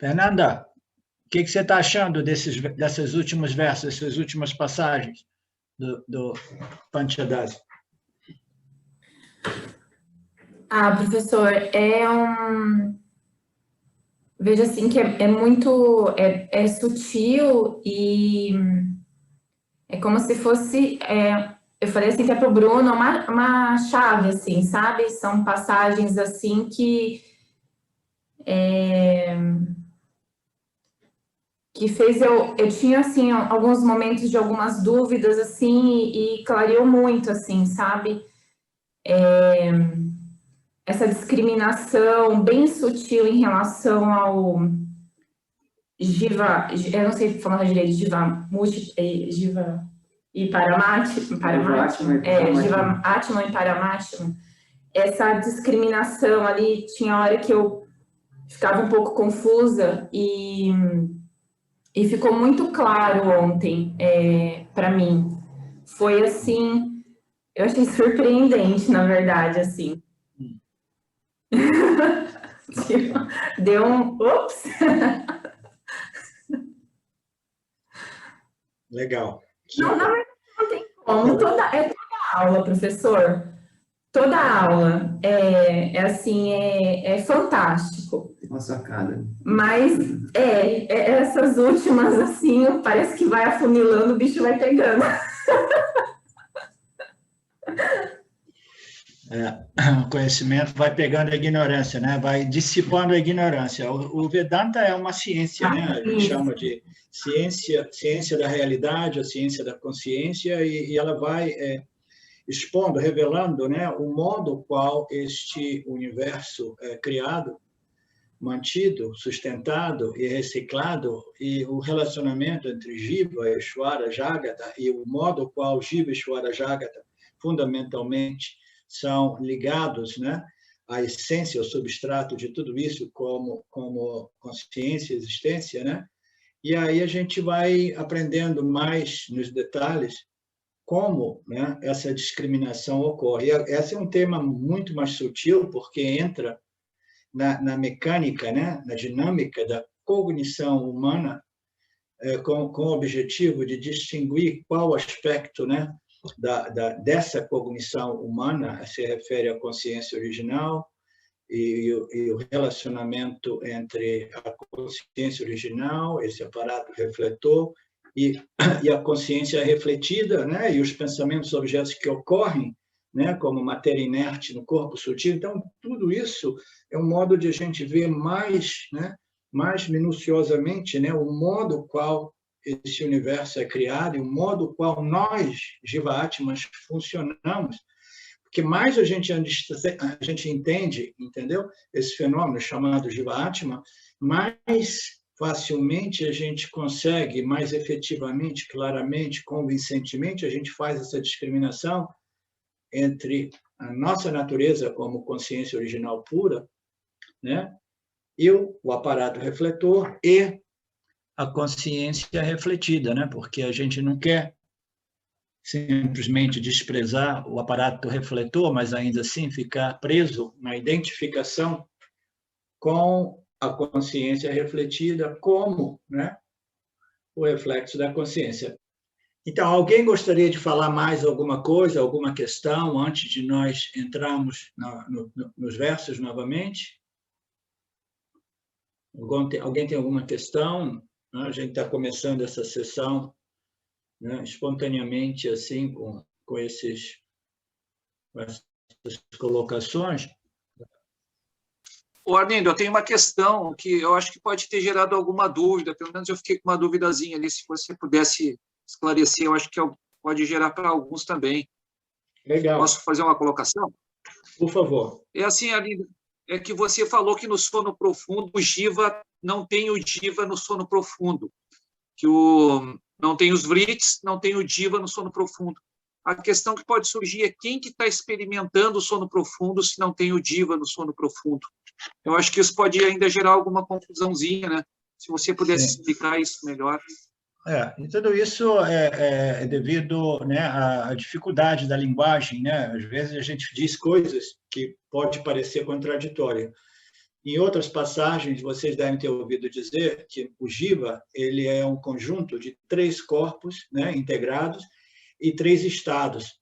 Fernanda, o que você está achando dessas últimos versos, dessas últimas passagens do Panchadasi? Professor, vejo assim que é muito sutil e é como se fosse, eu falei assim que é para o Bruno uma chave, assim, sabe? São passagens assim que fez eu tinha assim alguns momentos de algumas dúvidas assim e clareou muito, assim, sabe? Essa discriminação bem sutil em relação ao Jiva, eu não sei falar direito, Jiva e Paramatma, Jiva Atman e Paramatma. Essa discriminação ali, tinha hora que eu ficava um pouco confusa e ficou muito claro ontem para mim. Foi assim, eu achei surpreendente, na verdade, assim. Deu um... Ups! Legal. Não, na verdade, não tem como. Toda aula, professor. Toda aula é fantástico. Uma sacada. Mas essas últimas, assim, parece que vai afunilando, o bicho vai pegando. O conhecimento vai pegando a ignorância, né? Vai dissipando a ignorância. O Vedanta é uma ciência, né? A gente chama de ciência da realidade, a ciência da consciência, e ela vai expondo, revelando, né, o modo qual este universo é criado, mantido, sustentado e reciclado, e o relacionamento entre Jiva, Ishvara, Jagata, e o modo qual Jiva, Ishvara, Jagata, fundamentalmente, são ligados, né, à essência, ao substrato de tudo isso, como consciência, existência, né? E aí a gente vai aprendendo mais nos detalhes como, né, essa discriminação ocorre. E esse é um tema muito mais sutil, porque entra na mecânica, né, na dinâmica da cognição humana, com o objetivo de distinguir qual aspecto, né, dessa cognição humana se refere à consciência original e o relacionamento entre a consciência original, esse aparato refletor, e a consciência refletida, né, e os pensamentos objetos que ocorrem, né, como matéria inerte no corpo sutil. Então, tudo isso é um modo de a gente ver mais, né, mais minuciosamente, né, o modo qual esse universo é criado e o modo qual nós, Jiva-Atmas, funcionamos. Porque mais a gente entende, entendeu? Esse fenômeno chamado Jiva-Atma, mais facilmente a gente consegue, mais efetivamente, claramente, convincentemente, a gente faz essa discriminação entre a nossa natureza como consciência original pura, né? E o aparato refletor e a consciência refletida, né? Porque a gente não quer simplesmente desprezar o aparato refletor, mas ainda assim ficar preso na identificação com a consciência refletida como, né, o reflexo da consciência. Então, alguém gostaria de falar mais alguma coisa, alguma questão, antes de nós entrarmos nos versos novamente? Alguém tem alguma questão? A gente está começando essa sessão, né, espontaneamente, assim, com essas colocações. Arlindo, eu tenho uma questão que eu acho que pode ter gerado alguma dúvida, pelo menos eu fiquei com uma duvidazinha ali, se você pudesse esclarecer, eu acho que pode gerar para alguns também. Legal. Posso fazer uma colocação? Por favor. É assim, Arlindo, é que você falou que no sono profundo o Jiva não tem o Jiva no sono profundo, que não tem os vrits, não tem o Jiva no sono profundo. A questão que pode surgir é quem que está experimentando o sono profundo se não tem o Jiva no sono profundo. Eu acho que isso pode ainda gerar alguma confusãozinha, né? Se você pudesse explicar isso melhor. E tudo isso é devido, né, à dificuldade da linguagem, né? Às vezes a gente diz coisas que pode parecer contraditória. Em outras passagens, vocês devem ter ouvido dizer que o jiva ele é um conjunto de 3 corpos, né, integrados e 3 estados,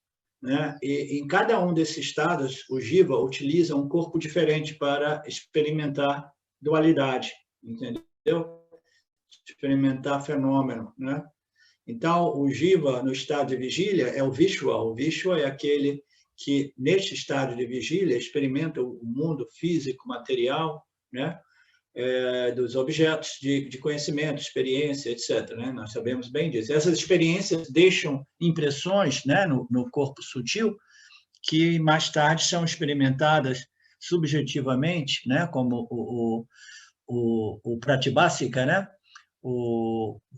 né? E em cada um desses estados, o jiva utiliza um corpo diferente para experimentar dualidade, entendeu? Experimentar fenômeno, né? Então, o jiva, no estado de vigília, é o Vishwa. O Vishwa é aquele que, neste estado de vigília, experimenta o mundo físico, material, né? Dos objetos de conhecimento, experiência, etc. Né? Nós sabemos bem disso. Essas experiências deixam impressões, né, no corpo sutil que mais tarde são experimentadas subjetivamente, né, como o pratibhasika, né?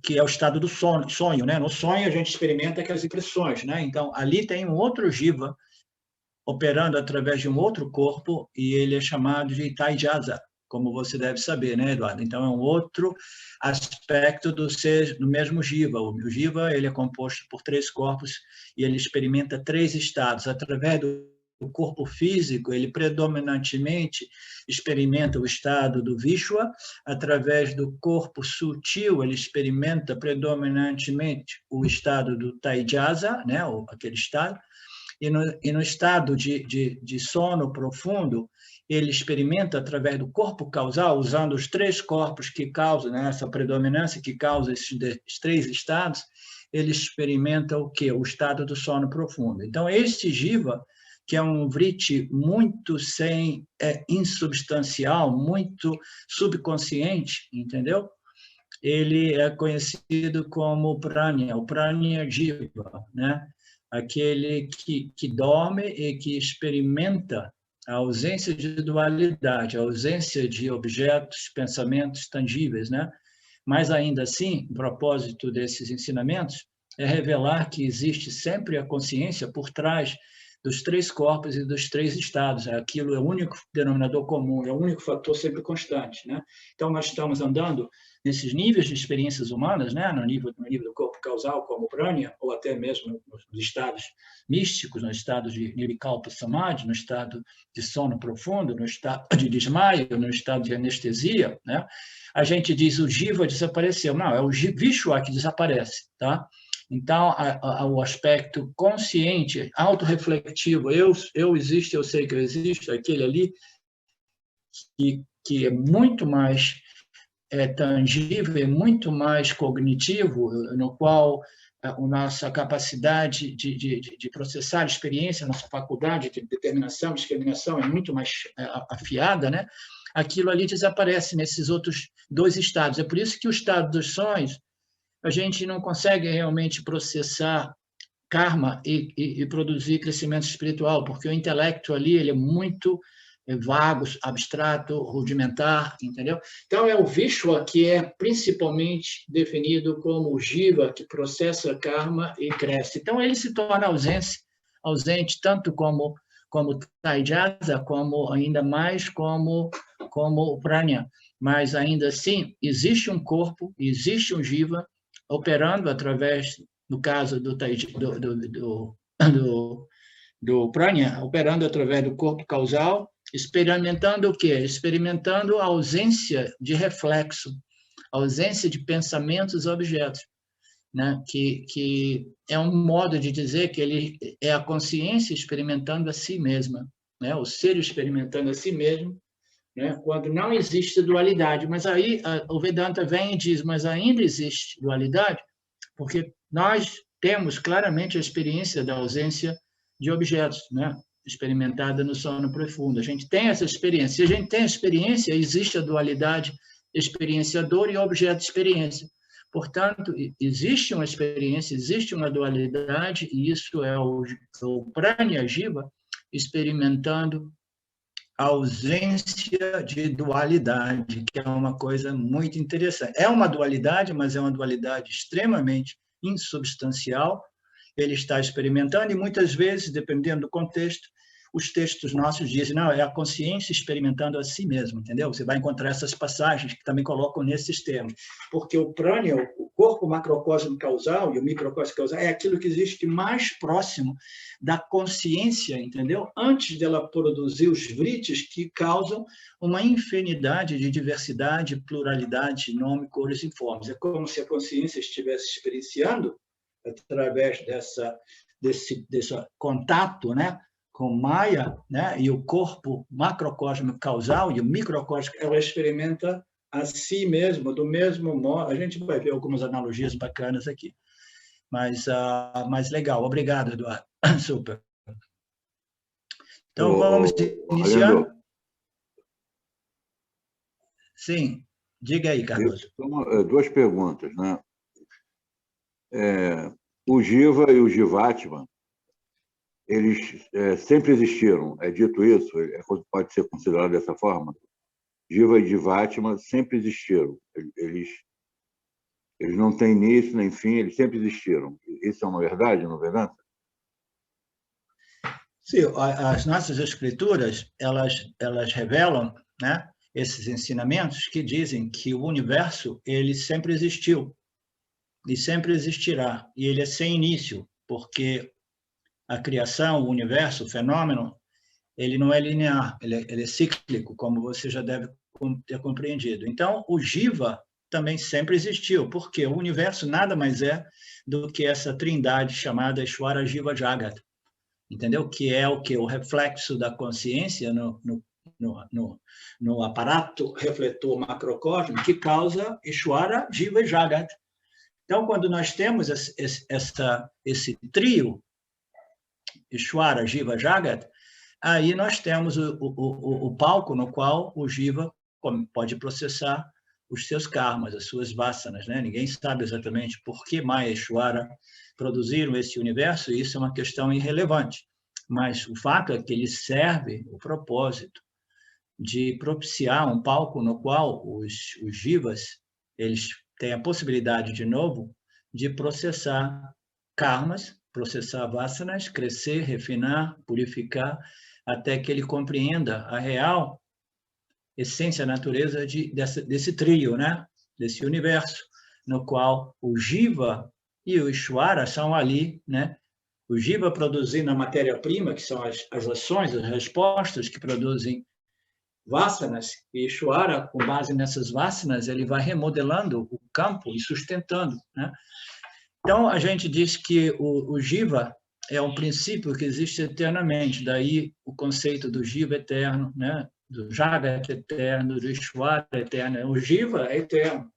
Que é o estado do sonho, né? No sonho a gente experimenta aquelas impressões, né? Então ali tem um outro jiva operando através de um outro corpo e ele é chamado de taijasa, como você deve saber, né, Eduardo? Então é um outro aspecto do mesmo jiva. O jiva ele é composto por 3 corpos e ele experimenta 3 estados através do corpo físico. Ele predominantemente experimenta o estado do Vishwa, através do corpo sutil ele experimenta predominantemente o estado do Taijasa, né, aquele estado, e no estado de sono profundo ele experimenta através do corpo causal, usando os 3 corpos que causam, né, essa predominância que causa esses 3 estados, ele experimenta o quê? O estado do sono profundo. Então, este jiva, que é um vritti muito insubstancial, muito subconsciente, entendeu? Ele é conhecido como pranya, o pranya jiva, né? Aquele que dorme e que experimenta a ausência de dualidade, a ausência de objetos, pensamentos tangíveis, né? Mas ainda assim, o propósito desses ensinamentos é revelar que existe sempre a consciência por trás dos 3 corpos e dos 3 estados. Aquilo é o único denominador comum, é o único fator sempre constante, né? Então, nós estamos andando nesses níveis de experiências humanas, né? No nível do corpo causal, como o pranya, ou até mesmo nos estados místicos, no estado de nirvikalpa samadhi, no estado de sono profundo, no estado de desmaio, no estado de anestesia, né? A gente diz o jiva desapareceu. Não, é o Vishwa que desaparece, tá? Então, o aspecto consciente, autorrefletivo, eu existo, eu sei que eu existo, aquele ali que é muito mais tangível, é muito mais cognitivo, no qual a nossa capacidade de processar a experiência, nossa faculdade de determinação, discriminação é muito mais afiada, né? Aquilo ali desaparece nesses outros 2 estados. É por isso que o estado dos sonhos, a gente não consegue realmente processar karma e produzir crescimento espiritual, porque o intelecto ali ele é muito vago, abstrato, rudimentar, entendeu? Então, é o Vishwa que é principalmente definido como o jiva, que processa karma e cresce. Então, ele se torna ausente tanto como Taijasa, como ainda mais como o pranya. Mas, ainda assim, existe um corpo, existe um jiva, operando através, no caso do pranya, operando através do corpo causal, experimentando o quê? Experimentando a ausência de reflexo, a ausência de pensamentos e objetos, né? Que é um modo de dizer que ele é a consciência experimentando a si mesma, né? O ser experimentando a si mesmo, né? Quando não existe dualidade. Mas aí o Vedanta vem e diz, mas ainda existe dualidade, porque nós temos claramente a experiência da ausência de objetos, né? Experimentada no sono profundo. A gente tem essa experiência. Se a gente tem a experiência, existe a dualidade experienciador e objeto de experiência. Portanto, existe uma experiência, existe uma dualidade, e isso é o pranya jiva experimentando a ausência de dualidade, que é uma coisa muito interessante. É uma dualidade, mas é uma dualidade extremamente insubstancial. Ele está experimentando e muitas vezes, dependendo do contexto, os textos nossos dizem, não, é a consciência experimentando a si mesmo, entendeu? Você vai encontrar essas passagens que também colocam nesses termos, porque o prânia, corpo macrocósmico causal e o microcosmo causal é aquilo que existe mais próximo da consciência, entendeu? Antes dela produzir os vritis que causam uma infinidade de diversidade, pluralidade, nome, cores e formas. É como se a consciência estivesse experienciando, através desse contato, né, com Maya, né, e o corpo macrocósmico causal e o microcósmico, ela experimenta a si mesmo, do mesmo modo. A gente vai ver algumas analogias bacanas aqui. Mas legal. Obrigado, Eduardo. Super. Então, vamos iniciar? Sim. Diga aí, Cardoso. Duas perguntas, né? O Jiva e o Jivatma, eles sempre existiram, é dito isso? Pode ser considerado dessa forma? Jiva e Jivatma sempre existiram. Eles não têm início nem fim, eles sempre existiram. Isso é uma verdade, não é verdade? Sim, as nossas escrituras, elas revelam, né, esses ensinamentos que dizem que o universo ele sempre existiu e sempre existirá, e ele é sem início, porque a criação, o universo, o fenômeno, ele não é linear, ele é cíclico, como você já deve ter compreendido. Então, o Jiva também sempre existiu, porque o universo nada mais é do que essa trindade chamada Ishvara Jiva Jagat, entendeu? Que é o que? O reflexo da consciência no aparato refletor macrocósmico que causa Ishvara Jiva Jagat. Então, quando nós temos esse trio, Ishvara, Jiva, Jagat, aí nós temos o palco no qual o Jiva pode processar os seus karmas, as suas vasanas, né? Ninguém sabe exatamente por que Maya e Ishvara produziram esse universo, e isso é uma questão irrelevante. Mas o fato é que ele serve o propósito de propiciar um palco no qual os Jivas eles têm a possibilidade, de novo, de processar karmas, processar vasanas, crescer, refinar, purificar, até que ele compreenda a real essência, a natureza desse trio, né? Desse universo, no qual o Jiva e o Ishvara são ali, né? O Jiva produzindo a matéria-prima, que são as ações, as respostas que produzem vasanas, e Ishvara, com base nessas vasanas, ele vai remodelando o campo e sustentando, né? Então, a gente diz que o Jiva é um princípio que existe eternamente, daí o conceito do Jiva eterno, né? Do Jagat eterno, do Ishvara eterno. O Jiva é eterno.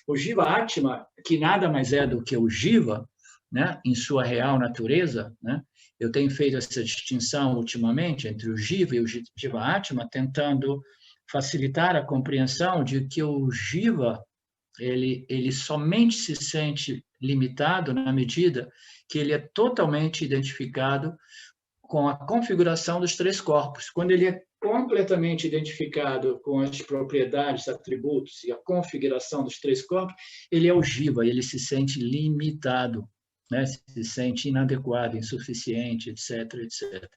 O Jiva Atma, que nada mais é do que o Jiva, né? Em sua real natureza, né? Eu tenho feito essa distinção ultimamente entre o Jiva e o Jiva Atma, tentando facilitar a compreensão de que o Jiva ele somente se sente limitado na medida que ele é totalmente identificado com a configuração dos três corpos. Quando ele é completamente identificado com as propriedades, atributos e a configuração dos três corpos, ele é o Jiva, ele se sente limitado, né? Se sente inadequado, insuficiente, etc., etc.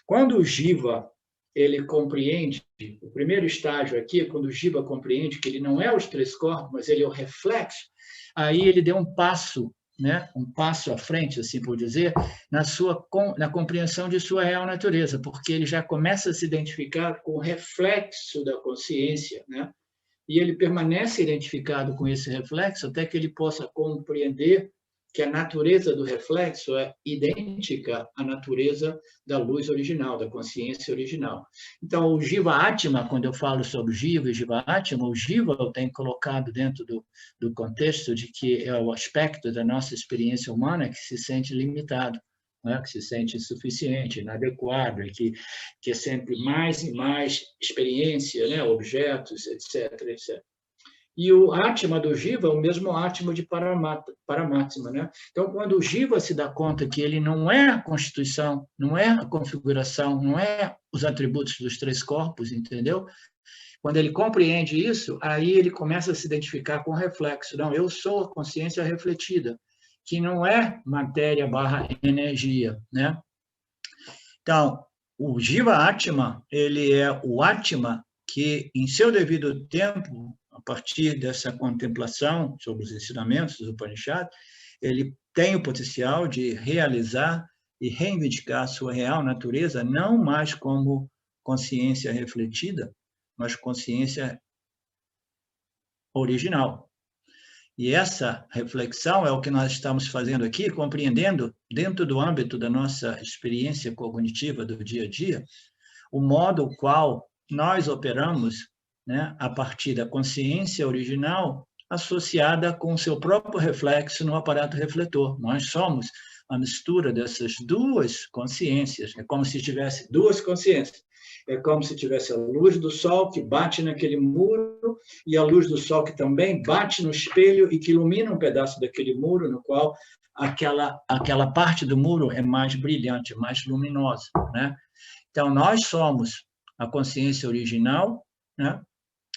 Quando o Jiva ele compreende, o primeiro estágio aqui, quando o Jiva compreende que ele não é os três corpos, mas ele é o reflexo, aí ele deu um passo, né? Um passo à frente, assim por dizer, na compreensão de sua real natureza, porque ele já começa a se identificar com o reflexo da consciência, né? E ele permanece identificado com esse reflexo até que ele possa compreender que a natureza do reflexo é idêntica à natureza da luz original, da consciência original. Então, o Jiva Atma, quando eu falo sobre Jiva e Jiva Atma, o Jiva eu tenho colocado dentro do contexto de que é o aspecto da nossa experiência humana que se sente limitado, né? Que se sente insuficiente, inadequado, e que é sempre mais e mais experiência, né? Objetos, etc., etc. E o Atma do Jiva é o mesmo Atma de Paramatma, né? Então, quando o Jiva se dá conta que ele não é a constituição, não é a configuração, não é os atributos dos três corpos, entendeu? Quando ele compreende isso, aí ele começa a se identificar com o reflexo. Não, eu sou a consciência refletida, que não é matéria / energia, né? Então, o Jiva Atma, ele é o Atma que, em seu devido tempo, a partir dessa contemplação sobre os ensinamentos do Upanishad, ele tem o potencial de realizar e reivindicar a sua real natureza, não mais como consciência refletida, mas consciência original. E essa reflexão é o que nós estamos fazendo aqui, compreendendo, dentro do âmbito da nossa experiência cognitiva do dia a dia, o modo qual nós operamos, né, a partir da consciência original associada com o seu próprio reflexo no aparato refletor. Nós somos a mistura dessas duas consciências. É como se tivesse duas consciências. É como se tivesse a luz do sol que bate naquele muro e a luz do sol que também bate no espelho e que ilumina um pedaço daquele muro no qual aquela parte do muro é mais brilhante, mais luminosa, né? Então, nós somos a consciência original, né,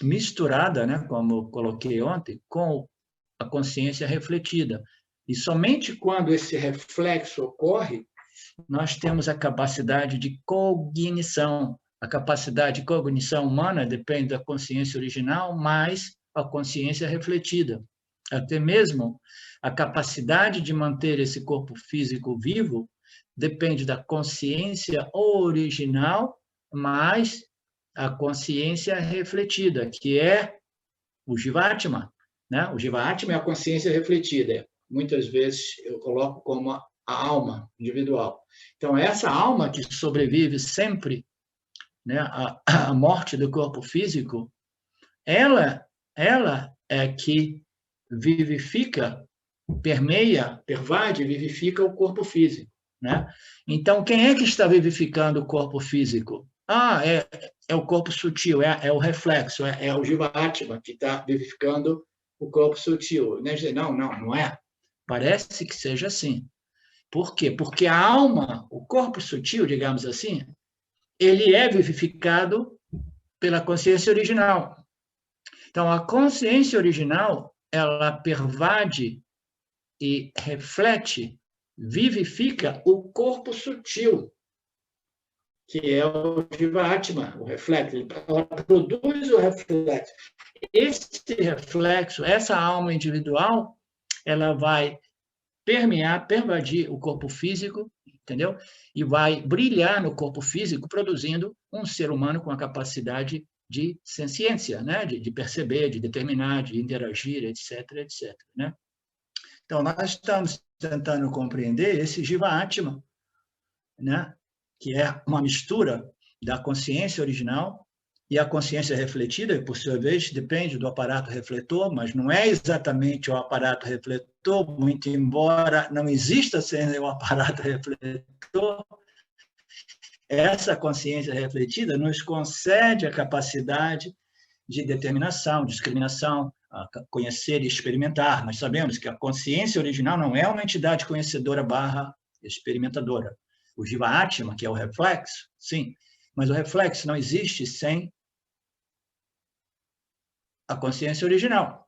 misturada, né, como coloquei ontem, com a consciência refletida. E somente quando esse reflexo ocorre, nós temos a capacidade de cognição. A capacidade de cognição humana depende da consciência original mais a consciência refletida. Até mesmo a capacidade de manter esse corpo físico vivo depende da consciência original mais a consciência refletida, que é o Jivatma, né? O Jivatma é a consciência refletida. Muitas vezes eu coloco como a alma individual. Então, essa alma que sobrevive sempre, né, à morte do corpo físico, ela é que vivifica, permeia, pervade, vivifica o corpo físico, né? Então, quem é que está vivificando o corpo físico? É o corpo sutil, é o reflexo, é o Jivatma que está vivificando o corpo sutil. Não é. Parece que seja assim. Por quê? Porque a alma, o corpo sutil, digamos assim, ele é vivificado pela consciência original. Então, a consciência original, ela pervade e reflete, vivifica o corpo sutil, que é o Jivatma, o reflexo. Ela produz o reflexo. Esse reflexo, essa alma individual, ela vai permear, pervadir o corpo físico, entendeu? E vai brilhar no corpo físico, produzindo um ser humano com a capacidade de senciência, né? De perceber, de determinar, de interagir, etc., etc., né? Então, nós estamos tentando compreender esse Jivatma, né? Que é uma mistura da consciência original e a consciência refletida, que, por sua vez, depende do aparato refletor, mas não é exatamente o aparato refletor, muito embora não exista sem o aparato refletor, essa consciência refletida nos concede a capacidade de determinação, discriminação, conhecer e experimentar. Nós sabemos que a consciência original não é uma entidade conhecedora / experimentadora. O Jivatma, que é o reflexo, sim, mas o reflexo não existe sem a consciência original.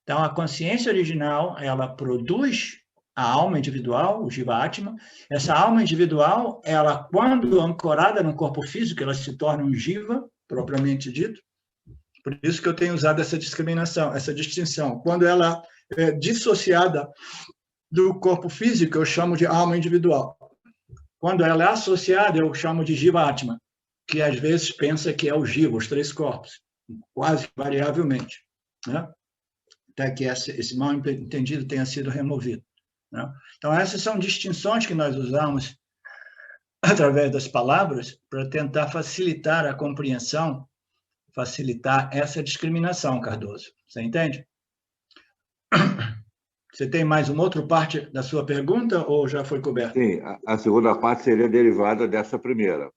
Então, a consciência original, ela produz a alma individual, o Jivatma. Essa alma individual, ela, quando ancorada no corpo físico, ela se torna um Jiva, propriamente dito. Por isso que eu tenho usado essa discriminação, essa distinção. Quando ela é dissociada do corpo físico, eu chamo de alma individual. Quando ela é associada, eu chamo de Jivatma, que às vezes pensa que é o Jiva, os 3 corpos, quase variavelmente, né? Até que esse mal entendido tenha sido removido, né? Então, essas são distinções que nós usamos através das palavras para tentar facilitar a compreensão, facilitar essa discriminação, Cardoso. Você entende? Você tem mais uma outra parte da sua pergunta ou já foi coberta? Sim, a segunda parte seria derivada dessa primeira.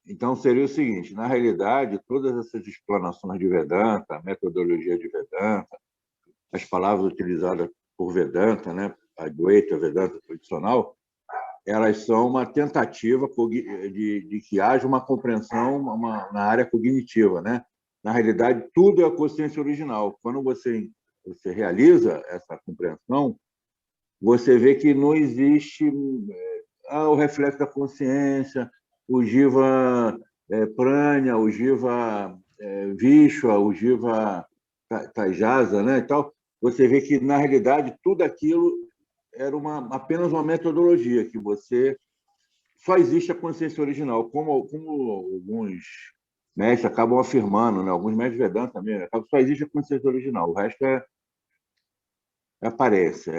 Então, seria o seguinte, na realidade, todas essas explanações de Vedanta, a metodologia de Vedanta, as palavras utilizadas por Vedanta, né, a Advaita Vedanta tradicional, elas são uma tentativa de que haja uma compreensão na área cognitiva, né? Na realidade, tudo é a consciência original. Quando você realiza essa compreensão, você vê que não existe o reflexo da consciência, o Jiva Pranya, o Jiva Vishwa, o Jiva Tajasa, né, e tal, você vê que, na realidade, tudo aquilo era apenas uma metodologia, que só existe a consciência original, como alguns mestres acabam afirmando, né, alguns mestres Vedanta também, só existe a consciência original, o resto aparece.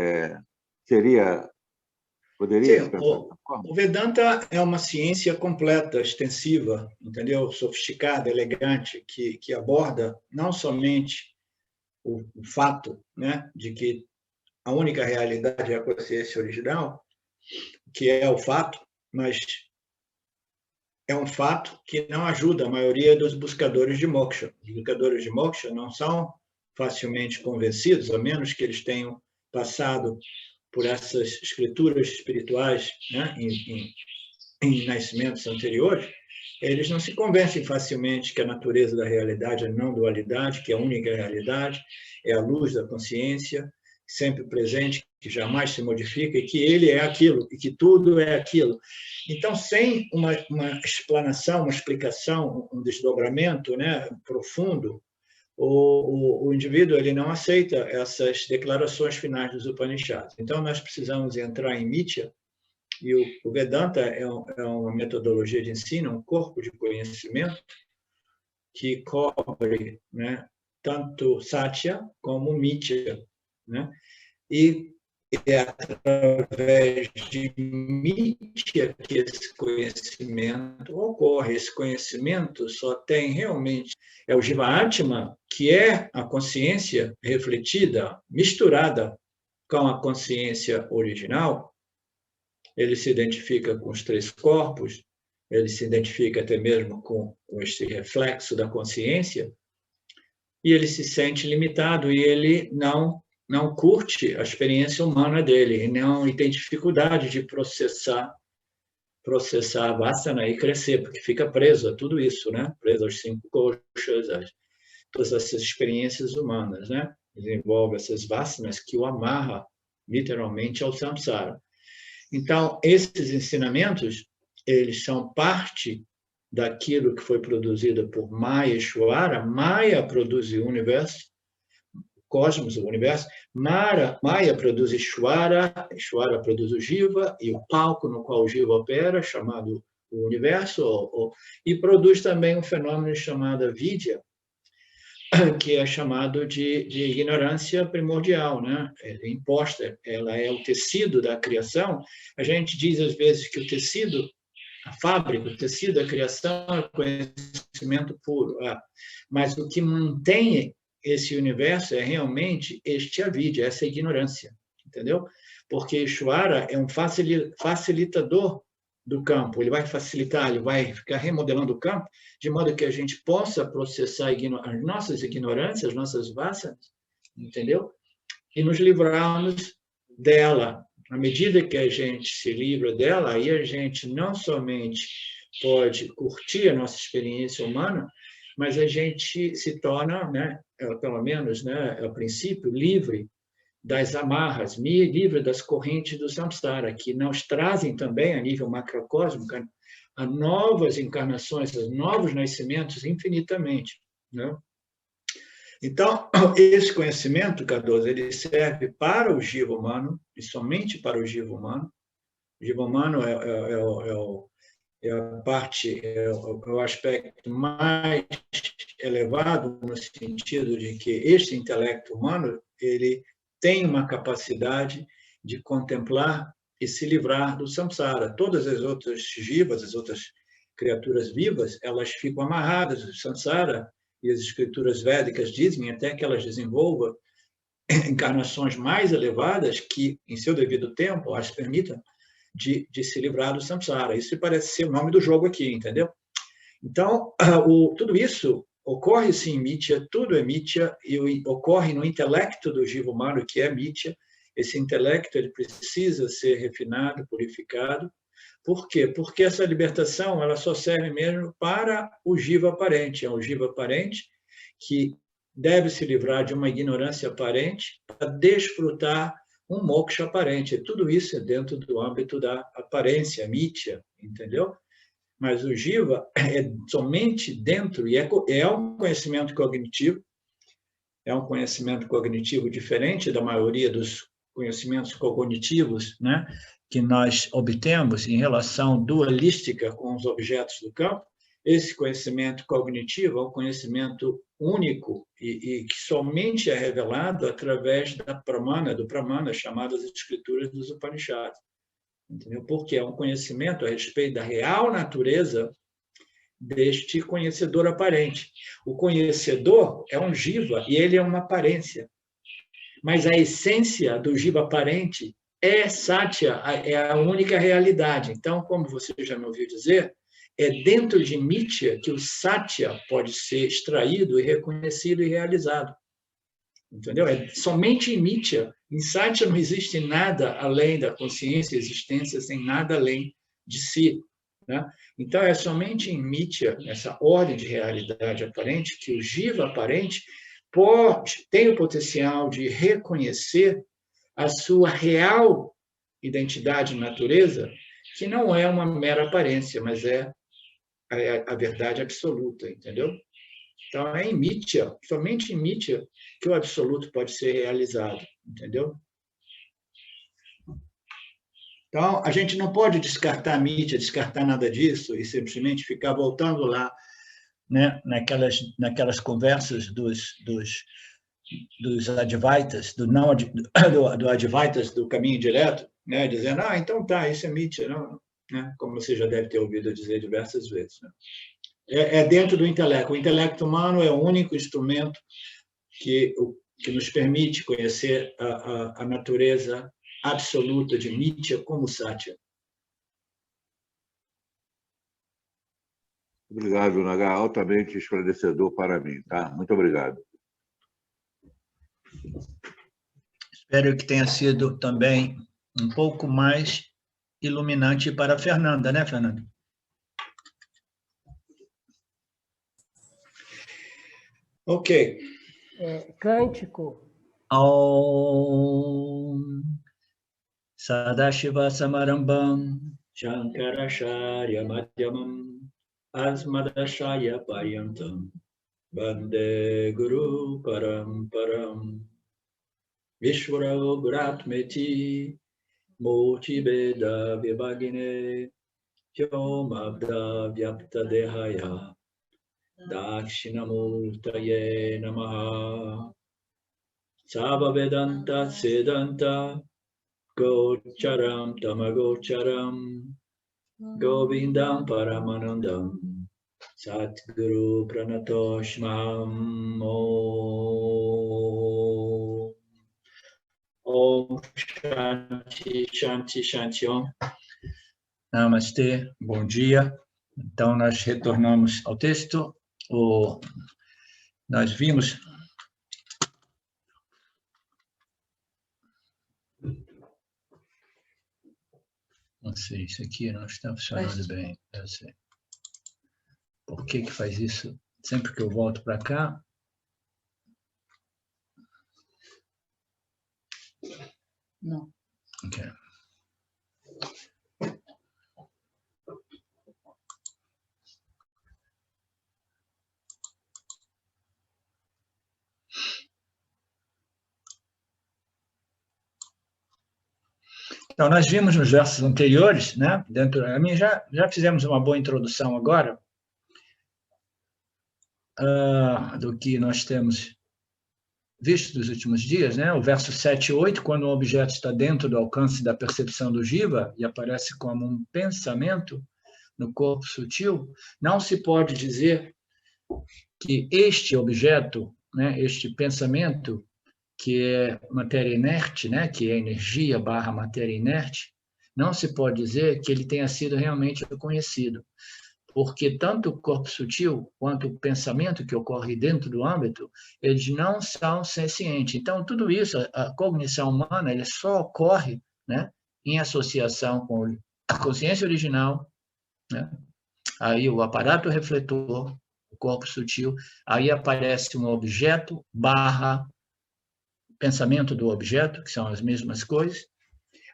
Poderia Sim, o Vedanta é uma ciência completa, extensiva, entendeu? Sofisticada, elegante, que aborda não somente o fato, né, de que a única realidade é a consciência original, que é o fato, mas é um fato que não ajuda a maioria dos buscadores de moksha. Os buscadores de moksha não são facilmente convencidos, a menos que eles tenham passado por essas escrituras espirituais, né, em nascimentos anteriores, eles não se convencem facilmente que a natureza da realidade é não dualidade, que a única realidade é a luz da consciência, sempre presente, que jamais se modifica, e que ele é aquilo, e que tudo é aquilo. Então, sem uma explanação, uma explicação, um desdobramento, né, profundo, o indivíduo ele não aceita essas declarações finais dos Upanishads. Então, nós precisamos entrar em Mitya, e o Vedanta é uma metodologia de ensino, um corpo de conhecimento que cobre, né, tanto Satya como Mitya, né? E é através de Mitya que esse conhecimento ocorre. Esse conhecimento só tem realmente o Jiva Atma, que é a consciência refletida, misturada com a consciência original. Ele se identifica com os três corpos, ele se identifica até mesmo com esse reflexo da consciência, e ele se sente limitado, e ele não curte a experiência humana dele, e não tem dificuldade de processar a vasana e crescer, porque fica preso a tudo isso, né? Preso aos 5 koshas, a todas essas experiências humanas, né? Desenvolve essas vasanas que o amarra literalmente ao samsara. Então, esses ensinamentos, eles são parte daquilo que foi produzido por Maya e Ishvara. Maya produz o universo, o cosmos, o universo. Maya produz Ishvara, Ishvara produz o Jiva, e o palco no qual o Jiva opera, chamado o universo, e produz também um fenômeno chamado Vidya, que é chamado de ignorância primordial, né? É imposta, ela é o tecido da criação. A gente diz às vezes que o tecido, a fábrica, o tecido da criação é conhecimento puro, mas o que mantém esse universo é realmente este avidya, essa ignorância, entendeu? Porque Ishvara é um facilitador do campo, ele vai facilitar, ele vai ficar remodelando o campo, de modo que a gente possa processar as nossas ignorâncias, as nossas vasanas, entendeu? E nos livrarmos dela. À medida que a gente se livra dela, aí a gente não somente pode curtir a nossa experiência humana, mas a gente se torna, né, pelo menos, né, a princípio, livre das amarras, livre das correntes do samsara, que nos trazem também, a nível macrocósmico, a novas encarnações, a novos nascimentos infinitamente, né? Então, esse conhecimento, Cardoso, ele serve para o jiva humano, e somente para o jiva humano. O jiva humano é a parte, é o aspecto mais elevado, no sentido de que este intelecto humano, ele tem uma capacidade de contemplar e se livrar do samsara. Todas as outras jivas, as outras criaturas vivas, elas ficam amarradas do samsara, e as escrituras védicas dizem até que elas desenvolvam encarnações mais elevadas que, em seu devido tempo, as permitam de se livrar do samsara. Isso parece ser o nome do jogo aqui, entendeu? Então, tudo isso ocorre sim em Mitya, tudo é Mitya, e ocorre no intelecto do jiva humano, que é Mitya. Esse intelecto ele precisa ser refinado, purificado. Por quê? Porque essa libertação ela só serve mesmo para o jiva aparente. É o jiva aparente que deve se livrar de uma ignorância aparente para desfrutar um moksha aparente. Tudo isso é dentro do âmbito da aparência, Mitya, entendeu? mas o jiva é somente dentro, e é um conhecimento cognitivo, é um conhecimento cognitivo diferente da maioria dos conhecimentos cognitivos, né, que nós obtemos em relação dualística com os objetos do campo. Esse conhecimento cognitivo é um conhecimento único e que somente é revelado através do Pramana, chamadas escrituras dos Upanishads. Entendeu? Porque é um conhecimento a respeito da real natureza deste conhecedor aparente. O conhecedor é um jiva e ele é uma aparência. Mas a essência do jiva aparente é Satya, é a única realidade. Então, como você já me ouviu dizer, é dentro de Mitya que o Satya pode ser extraído e reconhecido e realizado. Entendeu? É somente em Mitya. Em Satya não existe nada além da consciência e existência, sem nada além de si. Né? Então, é somente em Mitya, nessa ordem de realidade aparente, que o jiva aparente tem o potencial de reconhecer a sua real identidade e natureza, que não é uma mera aparência, mas é a verdade absoluta, entendeu? Então, é em Mitya, somente em Mitya, que o absoluto pode ser realizado, entendeu? Então, a gente não pode descartar Mitya, descartar nada disso e simplesmente ficar voltando lá, né, naquelas conversas dos Advaitas, do Advaitas do caminho direto, né, dizendo, então tá, isso é Mitya, não, né, como você já deve ter ouvido dizer diversas vezes. Né? É dentro do intelecto. O intelecto humano é o único instrumento que nos permite conhecer a natureza absoluta de Mitya como Satya. Obrigado, Naga. Altamente esclarecedor para mim. Tá? Muito obrigado. Espero que tenha sido também um pouco mais iluminante para a Fernanda, né, Fernanda? Ok. Cântico. Om Sadashiva Samarambam Shankaracharya Madhyamam Asmadashaya Paryantam Bande Guru Paramparam Vishwaro Guratmeti Murti Beda Vibhagine Yomabda Vyapta Dehaya Dakshinamurtaye Namaha Sava Vedanta Siddhanta Gocharam Tamagocharam Govindam Paramanandam Satguru Pranatoshmam Om Shanti Shanti Shanti Om. Namastê, bom dia. Então, nós retornamos ao texto. Nós vimos... Não sei, isso aqui não está funcionando bem. Eu sei. Por que faz isso? Sempre que eu volto para cá... Não. Ok. Então, nós vimos nos versos anteriores, né? Já fizemos uma boa introdução agora do que nós temos visto nos últimos dias, né? O verso 7 e 8, quando um objeto está dentro do alcance da percepção do jiva e aparece como um pensamento no corpo sutil, não se pode dizer que este objeto, né, este pensamento, que é matéria inerte, né, que é energia / matéria inerte, não se pode dizer que ele tenha sido realmente conhecido, porque tanto o corpo sutil quanto o pensamento que ocorre dentro do âmbito, eles não são sencientes. Então, tudo isso, a cognição humana, ele só ocorre, né, em associação com a consciência original, né, aí o aparato refletor, o corpo sutil, aí aparece um objeto / pensamento do objeto, que são as mesmas coisas.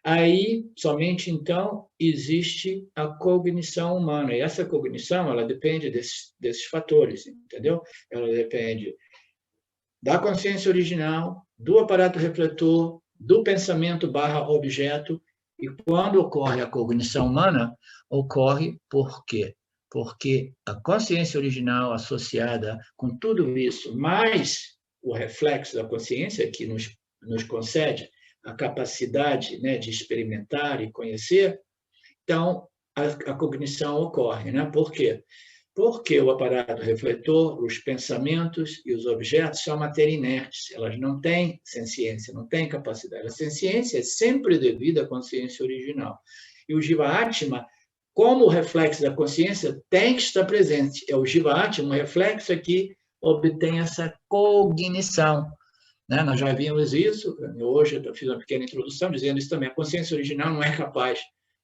Aí, somente então, existe a cognição humana. E essa cognição, ela depende desses fatores, entendeu? Ela depende da consciência original, do aparato refletor, do pensamento / objeto. E quando ocorre a cognição humana, ocorre por quê? Porque a consciência original associada com tudo isso, mais o reflexo da consciência que nos concede a capacidade, né, de experimentar e conhecer, então a cognição ocorre, né? Por quê? Porque o aparato refletor, os pensamentos e os objetos são matéria inerte, elas não têm senciência, não têm capacidade. A senciência é sempre devida à consciência original. E o Jiva Atma, como reflexo da consciência, tem que estar presente. É o Jiva Atma, um reflexo que obtém essa cognição. Né? Nós já vimos isso, hoje eu fiz uma pequena introdução dizendo isso também. A consciência original não é capaz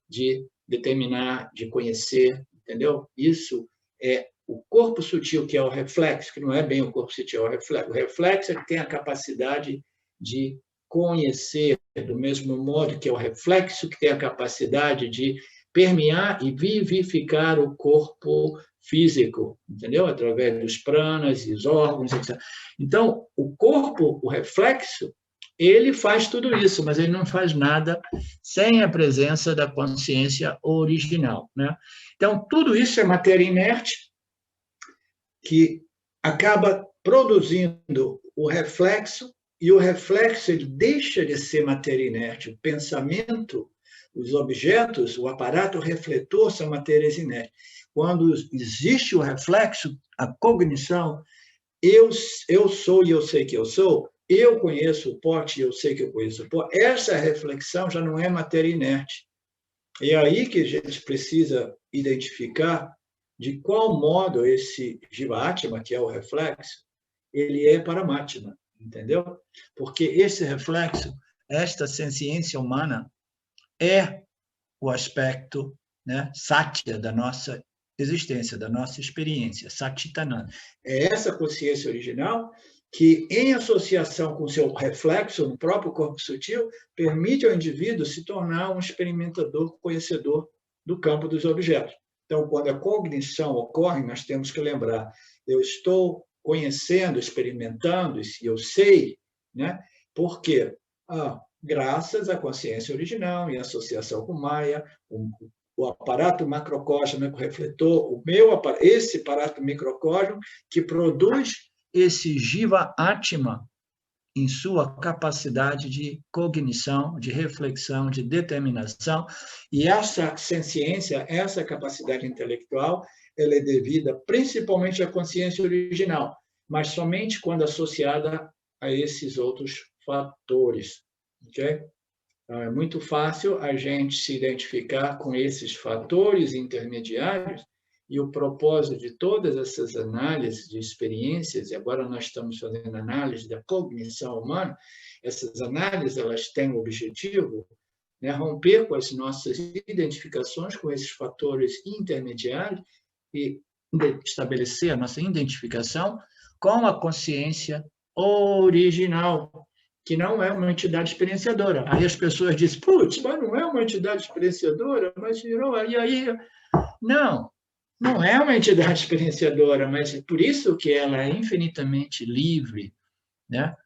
de determinar, de conhecer, entendeu? Isso é o corpo sutil, que é o reflexo, que não é bem o corpo sutil, é o reflexo. O reflexo é que tem a capacidade de conhecer, do mesmo modo que é o reflexo que tem a capacidade de permear e vivificar o corpo físico, entendeu? Através dos pranas e os órgãos, etc. Então, o corpo, o reflexo, ele faz tudo isso, mas ele não faz nada sem a presença da consciência original, né? Então, tudo isso é matéria inerte que acaba produzindo o reflexo, e o reflexo ele deixa de ser matéria inerte. O pensamento, os objetos, o aparato refletor são matérias inertes. Quando existe o reflexo, a cognição, eu sou e eu sei que eu sou, eu conheço o pote e eu sei que eu conheço o pó, essa reflexão já não é matéria inerte. É aí que a gente precisa identificar de qual modo esse Jiva Atma, que é o reflexo, ele é Paramatma, entendeu? Porque esse reflexo, esta senciência humana, é o aspecto, né, Satya da nossa existência, da nossa experiência, Satchitananda. É essa consciência original que, em associação com seu reflexo no próprio corpo sutil, permite ao indivíduo se tornar um experimentador, conhecedor do campo dos objetos. Então, quando a cognição ocorre, nós temos que lembrar, eu estou conhecendo, experimentando, e eu sei, né? Por quê? Graças à consciência original, em associação com Maya, o aparato macrocósmico refletor, esse aparato microcósmico que produz esse Jiva Atma em sua capacidade de cognição, de reflexão, de determinação, e essa senciência, essa capacidade intelectual, ela é devida principalmente à consciência original, mas somente quando associada a esses outros fatores, ok? Então, é muito fácil a gente se identificar com esses fatores intermediários, e o propósito de todas essas análises de experiências, e agora nós estamos fazendo análise da cognição humana, essas análises elas têm o objetivo, né, romper com as nossas identificações com esses fatores intermediários e estabelecer a nossa identificação com a consciência original, que não é uma entidade experienciadora. Aí as pessoas dizem, putz, mas não é uma entidade experienciadora, mas virou, e aí... Não é uma entidade experienciadora, mas é por isso que ela é infinitamente livre, né,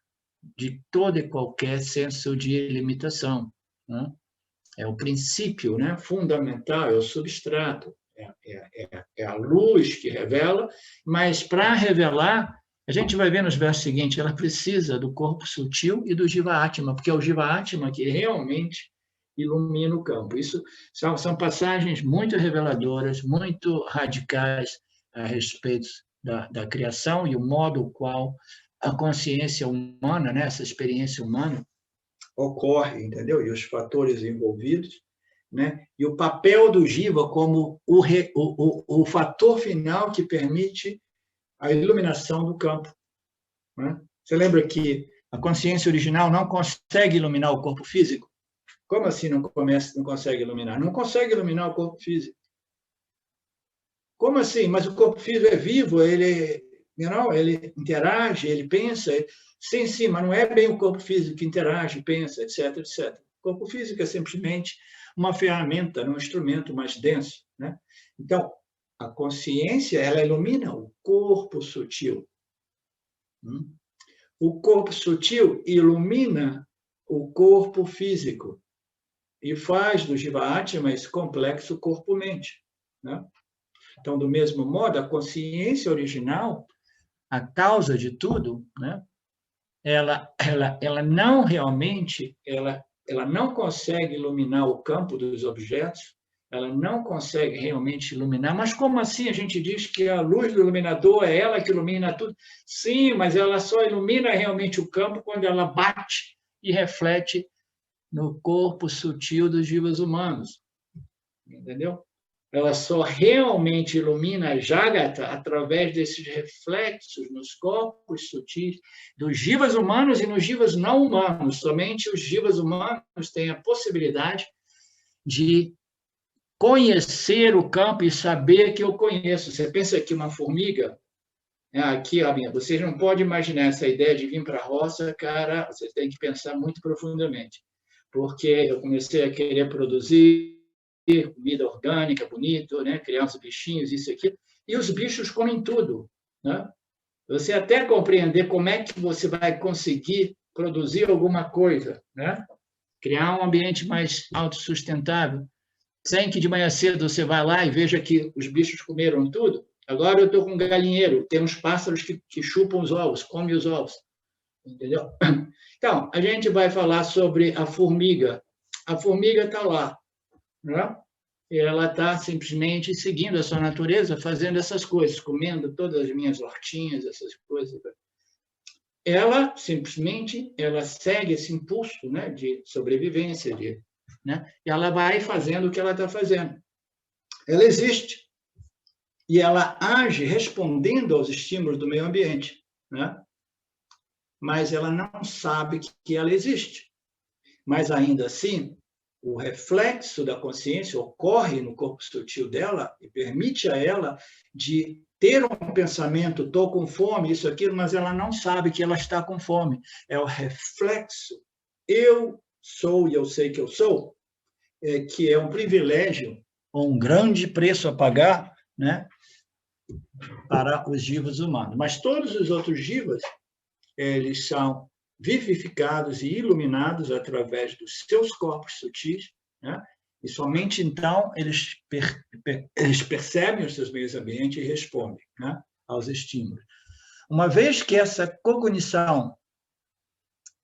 de todo e qualquer senso de limitação, né? É o princípio, né, fundamental, é o substrato, é a luz que revela, mas para revelar, a gente vai ver nos versos seguintes, ela precisa do corpo sutil e do Jiva Atma, porque é o Jiva Atma que realmente ilumina o campo. Isso são passagens muito reveladoras, muito radicais a respeito da criação e o modo qual a consciência humana, né, essa experiência humana, ocorre, entendeu? E os fatores envolvidos, né? E o papel do Jiva como o fator final que permite a iluminação do campo, né? Você lembra que a consciência original não consegue iluminar o corpo físico? Como assim não consegue iluminar? Não consegue iluminar o corpo físico. Como assim? Mas o corpo físico é vivo, ele interage, ele pensa. Sim, mas não é bem o corpo físico que interage, pensa, etc, etc. corpo físico é simplesmente uma ferramenta, um instrumento mais denso, né? Então, a consciência, ela ilumina o corpo sutil. O corpo sutil ilumina o corpo físico e faz do Jiva Atma esse complexo corpo-mente, né? Então, do mesmo modo, a consciência original, a causa de tudo, né? Ela não realmente, ela não consegue iluminar o campo dos objetos, ela não consegue realmente iluminar. Mas como assim a gente diz que a luz do iluminador é ela que ilumina tudo? Sim, mas ela só ilumina realmente o campo quando ela bate e reflete no corpo sutil dos jivas humanos. Entendeu? Ela só realmente ilumina a Jagata através desses reflexos nos corpos sutis dos jivas humanos e nos jivas não humanos. Somente os jivas humanos têm a possibilidade de conhecer o campo e saber que eu conheço. Você pensa que uma formiga, aqui, vocês não podem imaginar essa ideia de vir para a roça, cara, vocês têm que pensar muito profundamente, porque eu comecei a querer produzir comida orgânica, bonito, né? Criar uns bichinhos, isso e aquilo, e os bichos comem tudo, né? Você até compreender como é que você vai conseguir produzir alguma coisa, né? Criar um ambiente mais autossustentável, sem que de manhã cedo você vá lá e veja que os bichos comeram tudo. Agora eu estou com um galinheiro, tem uns pássaros que chupam os ovos, comem os ovos, entendeu? Então, a gente vai falar sobre a formiga. A formiga está lá, né? E ela está simplesmente seguindo a sua natureza, fazendo essas coisas, comendo todas as minhas hortinhas, essas coisas. Ela simplesmente segue esse impulso, né, de sobrevivência, né? E ela vai fazendo o que ela está fazendo. Ela existe e ela age respondendo aos estímulos do meio ambiente, né? Mas ela não sabe que ela existe. Mas ainda assim, o reflexo da consciência ocorre no corpo sutil dela e permite a ela de ter um pensamento, estou com fome, isso, aquilo, mas ela não sabe que ela está com fome. É o reflexo, eu sou e eu sei que eu sou, que é um privilégio, ou um grande preço a pagar, né, para os jivas humanos. Mas todos os outros jivas, eles são vivificados e iluminados através dos seus corpos sutis, né? E somente então eles percebem os seus meios ambientes e respondem, né, aos estímulos. Uma vez que essa cognição,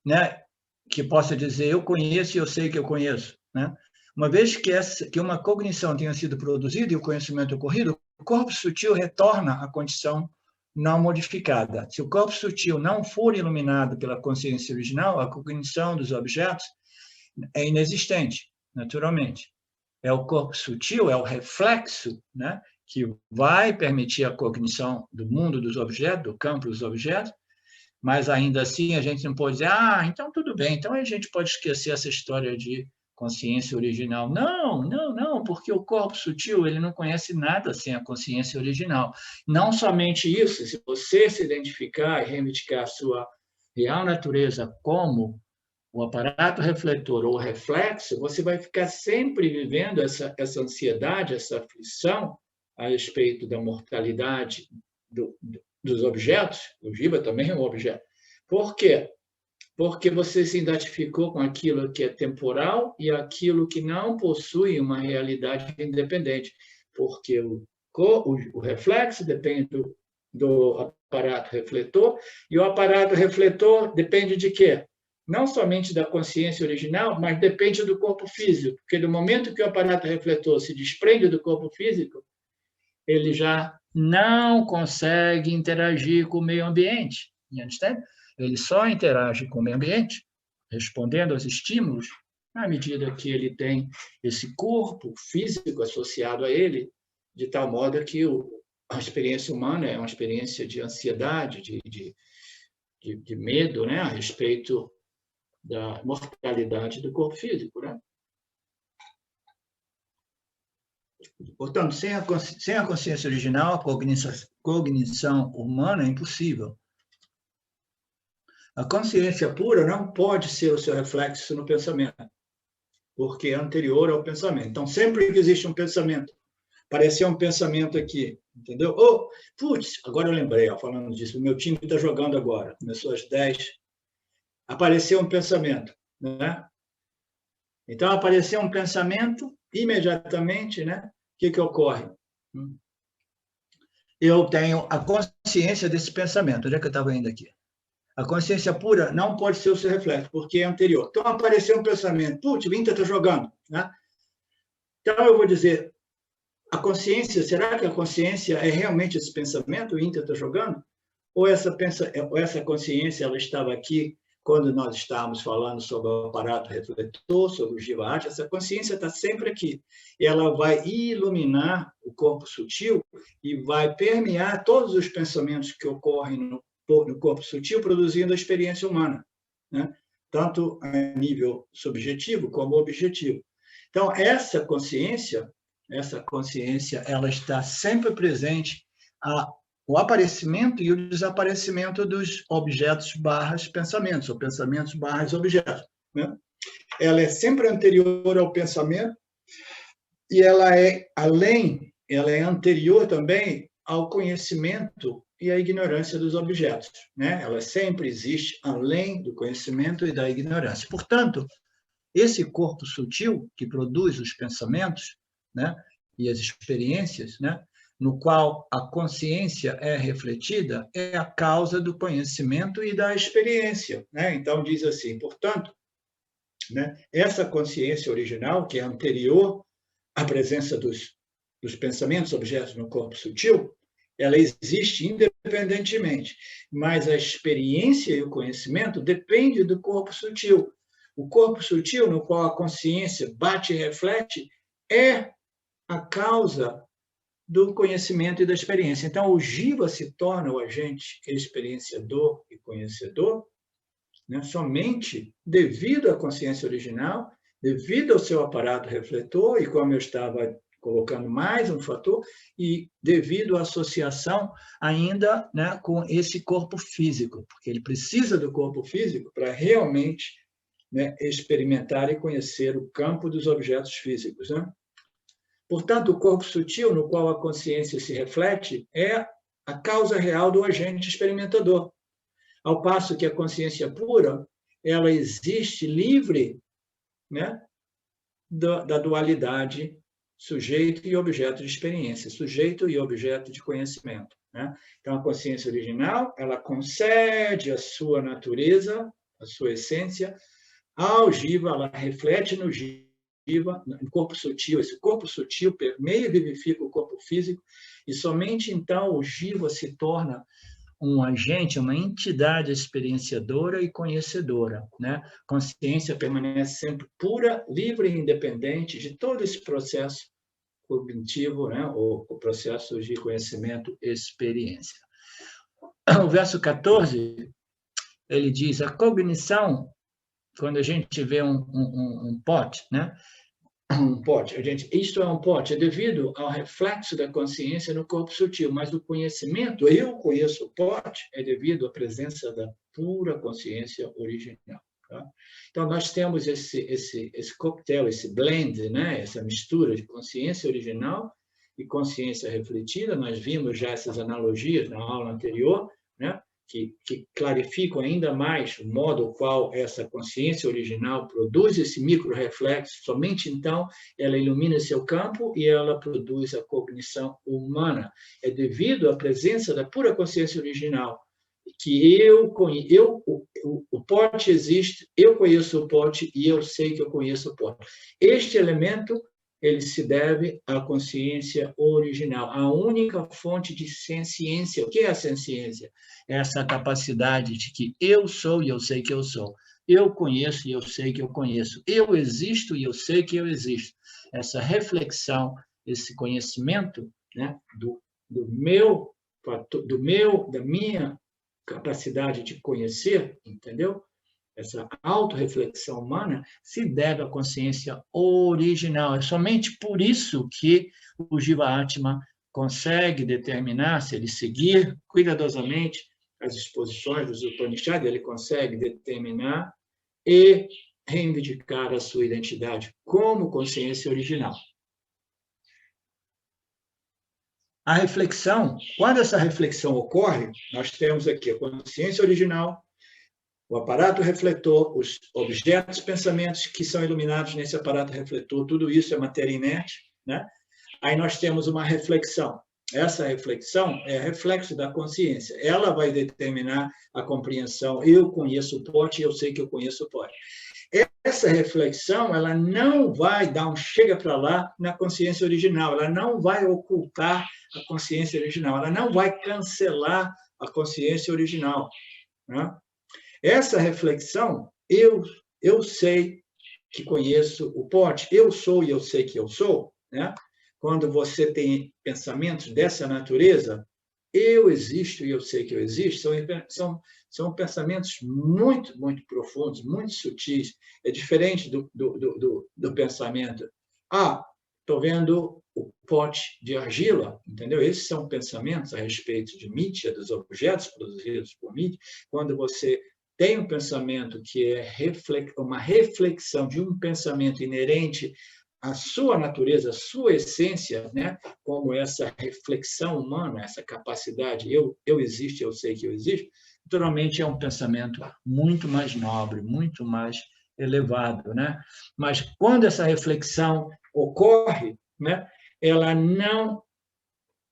né, que possa dizer eu conheço e eu sei que eu conheço, né? Uma vez que uma cognição tenha sido produzida e o conhecimento ocorrido, o corpo sutil retorna à condição não modificada. Se o corpo sutil não for iluminado pela consciência original, a cognição dos objetos é inexistente, naturalmente. É o corpo sutil, é o reflexo, né, que vai permitir a cognição do mundo dos objetos, do campo dos objetos, mas ainda assim a gente não pode dizer, então tudo bem, então a gente pode esquecer essa história de consciência original. Não, porque o corpo sutil ele não conhece nada sem a consciência original. Não somente isso, se você se identificar e reivindicar a sua real natureza como o aparato refletor ou reflexo, você vai ficar sempre vivendo essa ansiedade, essa aflição a respeito da mortalidade dos objetos. O jiva também é um objeto. Por quê? Porque você se identificou com aquilo que é temporal e aquilo que não possui uma realidade independente, porque o reflexo depende do aparato refletor, e o aparato refletor depende de quê? Não somente da consciência original, mas depende do corpo físico, porque no momento que o aparato refletor se desprende do corpo físico, ele já não consegue interagir com o meio ambiente, entende? Ele só interage com o meio ambiente, respondendo aos estímulos, na medida que ele tem esse corpo físico associado a ele, de tal modo que a experiência humana é uma experiência de ansiedade, de medo, né, a respeito da mortalidade do corpo físico, né? Portanto, sem a consciência original, a cognição humana é impossível. A consciência pura não pode ser o seu reflexo no pensamento. porque é anterior ao pensamento. Então, sempre que existe um pensamento, apareceu um pensamento aqui, entendeu? Oh, putz, agora eu lembrei, ó, falando disso, o meu time está jogando agora, começou às 10, apareceu um pensamento, né? Então, apareceu um pensamento, imediatamente, né? O que ocorre? Eu tenho a consciência desse pensamento. Onde é que eu estava indo aqui? A consciência pura não pode ser o seu reflexo, porque é anterior. Então, apareceu um pensamento, putz, o Inter está jogando, né? Então, eu vou dizer, a consciência, será que a consciência é realmente esse pensamento, o Inter está jogando? Ou essa consciência ela estava aqui quando nós estávamos falando sobre o aparato refletor, sobre o Jiva-Ati? Essa consciência está sempre aqui. Ela vai iluminar o corpo sutil e vai permear todos os pensamentos que ocorrem no corpo sutil, produzindo a experiência humana, né? Tanto a nível subjetivo como objetivo. Então, essa consciência, ela está sempre presente o aparecimento e o desaparecimento dos objetos barras pensamentos, ou pensamentos barras objetos, né? Ela é sempre anterior ao pensamento e ela é anterior também ao conhecimento e à ignorância dos objetos, né? Ela sempre existe além do conhecimento e da ignorância. Portanto, esse corpo sutil que produz os pensamentos, né, e as experiências, né, no qual a consciência é refletida, é a causa do conhecimento e da experiência, né? Então, diz assim, portanto, né, essa consciência original, que é anterior à presença dos pensamentos, objetos no corpo sutil, ela existe independentemente, mas a experiência e o conhecimento dependem do corpo sutil. O corpo sutil, no qual a consciência bate e reflete, é a causa do conhecimento e da experiência. Então, o Jiva se torna o agente experienciador e conhecedor, né, somente devido à consciência original, devido ao seu aparato refletor, e como eu estava colocando mais um fator, e devido à associação ainda, né, com esse corpo físico, porque ele precisa do corpo físico para realmente, né, experimentar e conhecer o campo dos objetos físicos, né? Portanto, o corpo sutil no qual a consciência se reflete é a causa real do agente experimentador, ao passo que a consciência pura, ela existe livre, né, da dualidade sujeito e objeto de experiência, sujeito e objeto de conhecimento, né? Então, a consciência original, ela concede a sua natureza, a sua essência, ao Jiva, ela reflete no Jiva, no corpo sutil. Esse corpo sutil permeia e vivifica o corpo físico, e somente então o Jiva se torna um agente, uma entidade experienciadora e conhecedora, né? Consciência permanece sempre pura, livre e independente de todo esse processo cognitivo, né? Ou o processo de conhecimento e experiência. O verso 14, ele diz, a cognição, quando a gente vê um pote, né? Um pote, isto é um pote, é devido ao reflexo da consciência no corpo sutil, mas o conhecimento, eu conheço o pote, é devido à presença da pura consciência original. Tá? Então, nós temos esse coquetel, esse blend, né? Essa mistura de consciência original e consciência refletida. Nós vimos já essas analogias na aula anterior, né? Que clarificam ainda mais o modo qual essa consciência original produz esse micro-reflexo. Somente então ela ilumina seu campo e ela produz a cognição humana. É devido à presença da pura consciência original que o pote existe, eu conheço o pote e eu sei que eu conheço o pote. Este elemento ele se deve à consciência original, a única fonte de ciência. O que é a ciência? É essa capacidade de que eu sou e eu sei que eu sou. Eu conheço e eu sei que eu conheço. Eu existo e eu sei que eu existo. Essa reflexão, esse conhecimento, né, da minha capacidade de conhecer, entendeu? Essa autorreflexão humana se deve à consciência original. É somente por isso que o Jiva-Atma consegue determinar, se ele seguir cuidadosamente as exposições dos Upanishads, ele consegue determinar e reivindicar a sua identidade como consciência original. A reflexão, quando essa reflexão ocorre, nós temos aqui a consciência original, o aparato refletor, os objetos, pensamentos que são iluminados nesse aparato refletor, tudo isso é matéria inerte, né? Aí nós temos uma reflexão. Essa reflexão é reflexo da consciência. Ela vai determinar a compreensão. Eu conheço o pote, eu sei que eu conheço o pote. Essa reflexão, ela não vai dar um chega para lá na consciência original, ela não vai ocultar a consciência original, ela não vai cancelar a consciência original, né? Essa reflexão, eu sei que conheço o pote, eu sou e eu sei que eu sou, né? Quando você tem pensamentos dessa natureza, eu existo e eu sei que eu existo, são pensamentos muito, muito profundos, muito sutis. É diferente do pensamento. Estou vendo o pote de argila, entendeu? Esses são pensamentos a respeito de mídia, dos objetos produzidos por mídia. Quando você tem um pensamento que é uma reflexão de um pensamento inerente à sua natureza, à sua essência, né? Como essa reflexão humana, essa capacidade, eu existo, eu sei que eu existo, naturalmente é um pensamento muito mais nobre, muito mais elevado, né? Mas quando essa reflexão ocorre, né? Ela não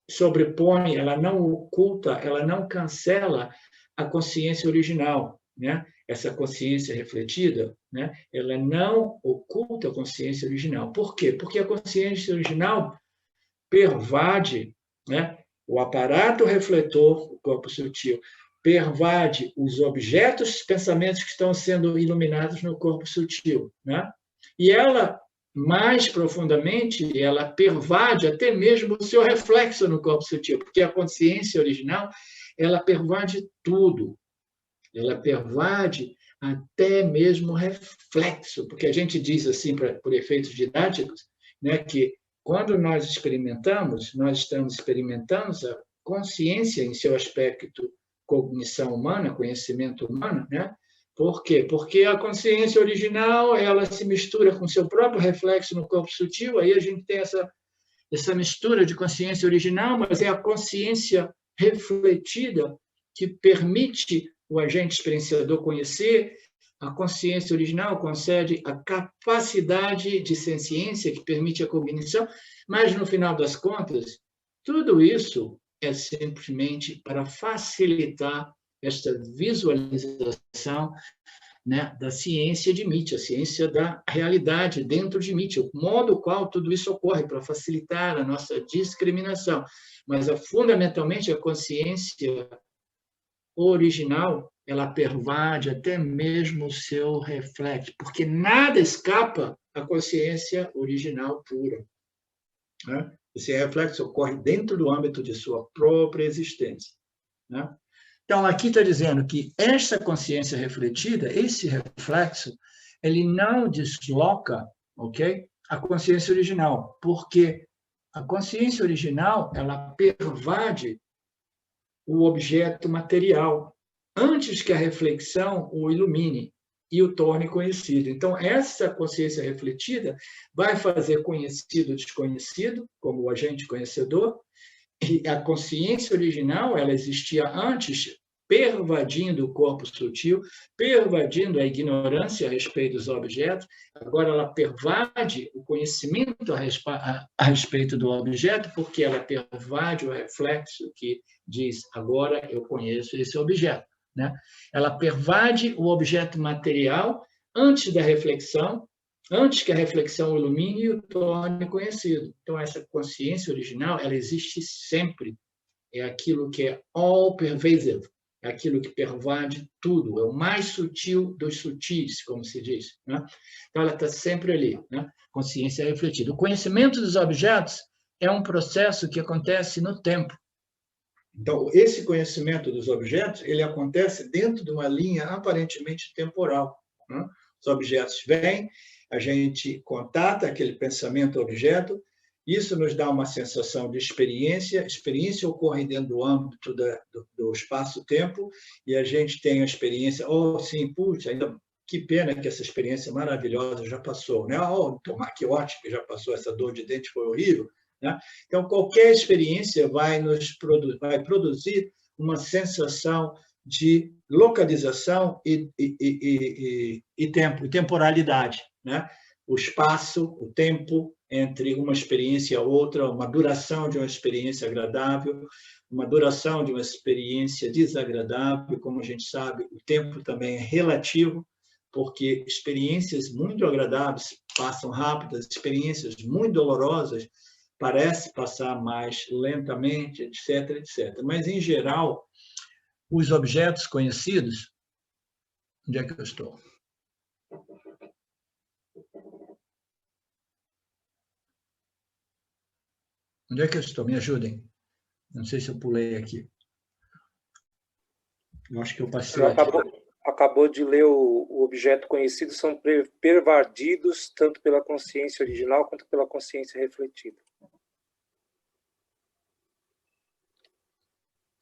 sobrepõe, ela não oculta, ela não cancela a consciência original, né? Essa consciência refletida, né? Ela não oculta a consciência original. Por quê? Porque a consciência original pervade, né? O aparato refletor, o corpo sutil, pervade os objetos, os pensamentos que estão sendo iluminados no corpo sutil, né? E ela, mais profundamente, ela pervade até mesmo o seu reflexo no corpo sutil, porque a consciência original, ela pervade tudo. Ela pervade até mesmo o reflexo, porque a gente diz assim, por efeitos didáticos, né, que quando nós experimentamos, nós estamos experimentando a consciência em seu aspecto cognição humana, conhecimento humano, né? Por quê? Porque a consciência original, ela se mistura com seu próprio reflexo no corpo sutil, aí a gente tem essa mistura de consciência original, mas é a consciência refletida que permite o agente experienciador conhecer. A consciência original concede a capacidade de senciência que permite a cognição, mas, no final das contas, tudo isso é simplesmente para facilitar esta visualização, né, da ciência de Nietzsche, a ciência da realidade dentro de Nietzsche, o modo qual tudo isso ocorre para facilitar a nossa discriminação. Mas, fundamentalmente, a consciência original, ela pervade até mesmo o seu reflexo, porque nada escapa à consciência original pura, né? Esse reflexo ocorre dentro do âmbito de sua própria existência, né? Então, aqui está dizendo que essa consciência refletida, esse reflexo, ele não desloca, ok, a consciência original, porque a consciência original, ela pervade o objeto material, antes que a reflexão o ilumine e o torne conhecido. Então, essa consciência refletida vai fazer conhecido o desconhecido, como o agente conhecedor, e a consciência original, ela existia antes, pervadindo o corpo sutil, pervadindo a ignorância a respeito dos objetos, agora ela pervade o conhecimento a respeito do objeto, porque ela pervade o reflexo que diz, agora eu conheço esse objeto, né? Ela pervade o objeto material antes da reflexão, antes que a reflexão o ilumine e o torne conhecido. Então, essa consciência original, ela existe sempre. É aquilo que é all-pervasive, é aquilo que pervade tudo, é o mais sutil dos sutis, como se diz, né? Então, ela está sempre ali, né? Consciência refletida. O conhecimento dos objetos é um processo que acontece no tempo. Então, esse conhecimento dos objetos, ele acontece dentro de uma linha aparentemente temporal, né? Os objetos vêm, a gente contata aquele pensamento-objeto, isso nos dá uma sensação de experiência. A experiência ocorre dentro do âmbito do espaço-tempo, e a gente tem a experiência, sim, puxa, ainda que pena que essa experiência maravilhosa já passou, né? Oh, tomar que ótimo que já passou, essa dor de dente foi horrível, né? Então, qualquer experiência vai produzir uma sensação de localização e tempo, e temporalidade, né? O espaço, o tempo entre uma experiência e outra, uma duração de uma experiência agradável, uma duração de uma experiência desagradável. Como a gente sabe, o tempo também é relativo, porque experiências muito agradáveis passam rápidas, experiências muito dolorosas parecem passar mais lentamente, etc, etc. Mas, em geral, os objetos conhecidos... Onde é que eu estou? Onde é que eu estou? Me ajudem. Não sei se eu pulei aqui. Eu acho que eu passei Acabou de ler o objeto conhecido, são pervadidos tanto pela consciência original quanto pela consciência refletida.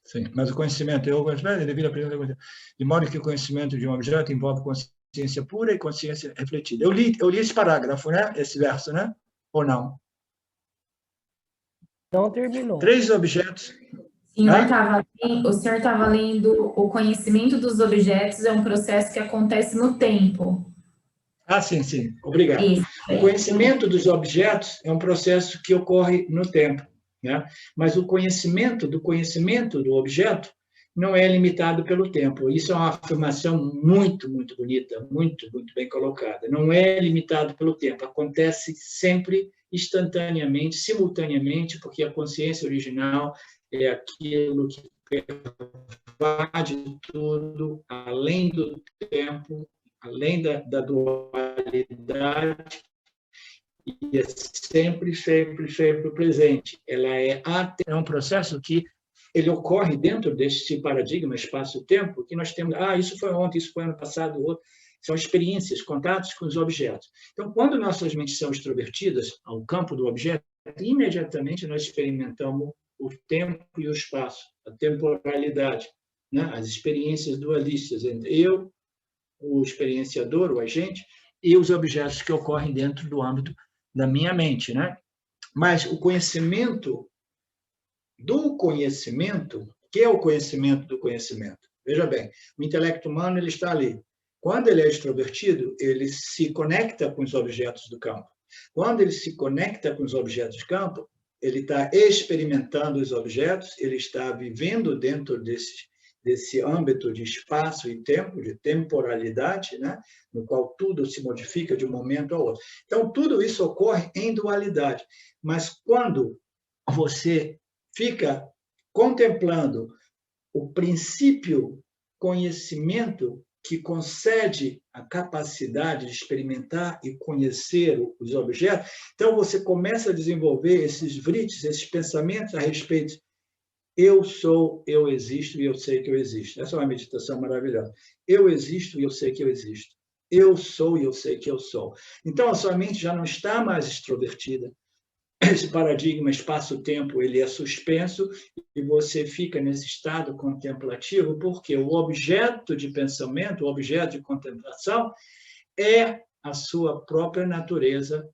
Sim, mas o conhecimento, de modo que o conhecimento de um objeto envolve consciência pura e consciência refletida. Eu li esse parágrafo, né? Esse verso, né? Ou não? Não terminou. 3 objetos. O senhor estava lendo o conhecimento dos objetos é um processo que acontece no tempo. Ah, sim, sim. Obrigado. Isso. O conhecimento dos objetos é um processo que ocorre no tempo, né? Mas o conhecimento do objeto não é limitado pelo tempo. Isso é uma afirmação muito, muito bonita, muito, muito bem colocada. Não é limitado pelo tempo. Acontece sempre, instantaneamente, simultaneamente, porque a consciência original é aquilo que pervade tudo, além do tempo, além da dualidade, e é sempre, sempre, sempre presente. Ela é um processo que ele ocorre dentro deste paradigma espaço-tempo, que nós temos, isso foi ontem, isso foi ano passado, outro. São experiências, contatos com os objetos. Então, quando nossas mentes são extrovertidas ao campo do objeto, imediatamente nós experimentamos o tempo e o espaço, a temporalidade, né? As experiências dualistas entre eu, o experienciador, o agente, e os objetos que ocorrem dentro do âmbito da minha mente, né? Mas o conhecimento do conhecimento, que é o conhecimento do conhecimento? Veja bem, o intelecto humano ele está ali. Quando ele é extrovertido, ele se conecta com os objetos do campo. Quando ele se conecta com os objetos do campo, ele está experimentando os objetos, ele está vivendo dentro desse âmbito de espaço e tempo, de temporalidade, né? No qual tudo se modifica de um momento ao outro. Então, tudo isso ocorre em dualidade. Mas quando você fica contemplando o princípio conhecimento que concede a capacidade de experimentar e conhecer os objetos, então você começa a desenvolver esses vritis, esses pensamentos a respeito. Eu sou, eu existo e eu sei que eu existo. Essa é uma meditação maravilhosa. Eu existo e eu sei que eu existo. Eu sou e eu sei que eu sou. Então, a sua mente já não está mais extrovertida. Esse paradigma espaço-tempo ele é suspenso e você fica nesse estado contemplativo, porque o objeto de pensamento, o objeto de contemplação é a sua própria natureza,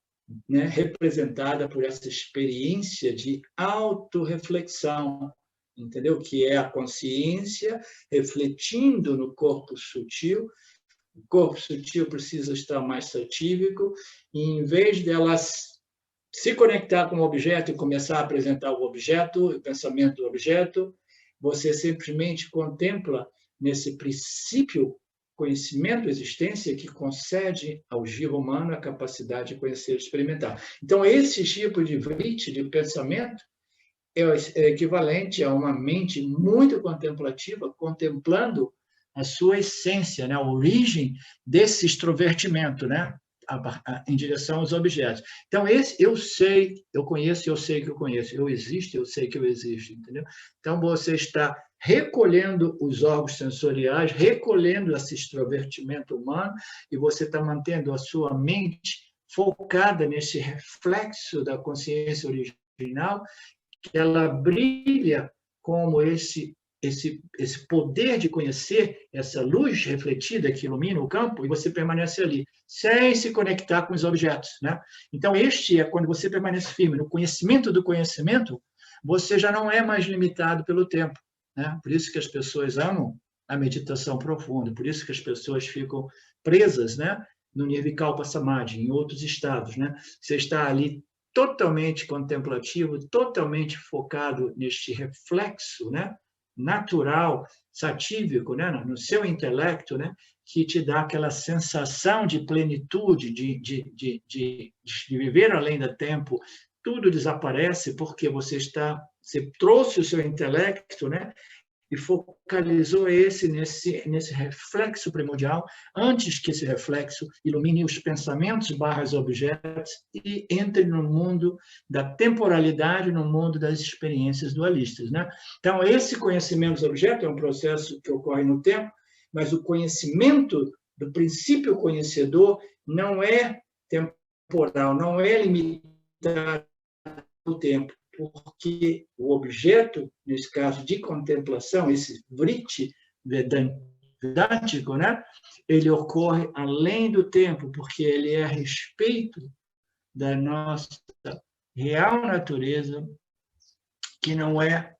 né, representada por essa experiência de autorreflexão, entendeu? Que é a consciência refletindo no corpo sutil. O corpo sutil precisa estar mais satívico e, em vez delas se conectar com o objeto e começar a apresentar o objeto, o pensamento do objeto, você simplesmente contempla nesse princípio conhecimento, existência, que concede ao jiva humano a capacidade de conhecer e experimentar. Então, esse tipo de vritti, de pensamento, é equivalente a uma mente muito contemplativa, contemplando a sua essência, né? A origem desse extrovertimento, né? Em direção aos objetos. Então, esse eu sei, eu conheço, eu sei que eu conheço. Eu existo, eu sei que eu existo, entendeu? Então, você está recolhendo os órgãos sensoriais, recolhendo esse extrovertimento humano, e você está mantendo a sua mente focada nesse reflexo da consciência original, que ela brilha como esse esse poder de conhecer, essa luz refletida que ilumina o campo, e você permanece ali, sem se conectar com os objetos, né? Então, este é quando você permanece firme no conhecimento do conhecimento, você já não é mais limitado pelo tempo, né? Por isso que as pessoas amam a meditação profunda, por isso que as pessoas ficam presas, né, no Nirvikalpa Samadhi, em outros estados, né? Você está ali totalmente contemplativo, totalmente focado neste reflexo, né, natural, satívico, né, no seu intelecto, né, que te dá aquela sensação de plenitude, de viver além do tempo. Tudo desaparece porque você trouxe o seu intelecto, né, e focalizou nesse reflexo primordial, antes que esse reflexo ilumine os pensamentos / objetos e entre no mundo da temporalidade, no mundo das experiências dualistas, né? Então, esse conhecimento dos objetos é um processo que ocorre no tempo, mas o conhecimento do princípio conhecedor não é temporal, não é limitado no tempo, porque o objeto, nesse caso de contemplação, esse vritti vedântico, né, ele ocorre além do tempo, porque ele é a respeito da nossa real natureza, que não é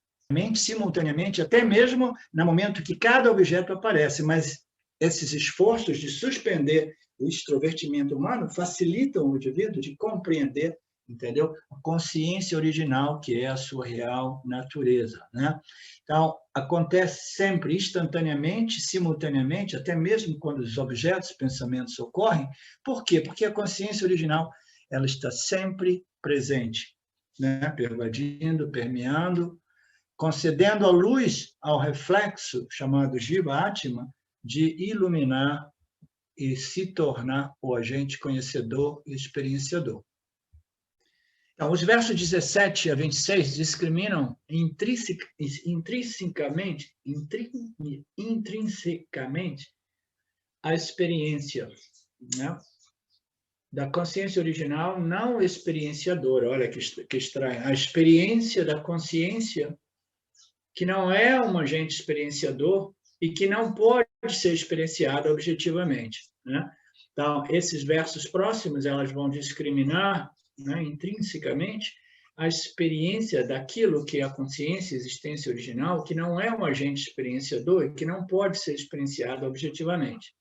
simultaneamente, até mesmo no momento que cada objeto aparece, mas esses esforços de suspender o extrovertimento humano facilitam o indivíduo de compreender, entendeu? A consciência original, que é a sua real natureza, né? Então, acontece sempre instantaneamente, simultaneamente, até mesmo quando os objetos, pensamentos ocorrem. Por quê? Porque a consciência original, ela está sempre presente, né? Pervadindo, permeando, concedendo a luz ao reflexo, chamado Jiva Atma, de iluminar e se tornar o agente conhecedor e experienciador. Então, os versos 17 a 26 discriminam intrinsecamente a experiência, né, da consciência original não experienciadora. Olha que estranho. A experiência da consciência que não é um agente experienciador e que não pode ser experienciada objetivamente, né? Então, esses versos próximos, elas vão discriminar, né, intrinsecamente a experiência daquilo que é a consciência, a existência original, que não é um agente experienciador e que não pode ser experienciado objetivamente.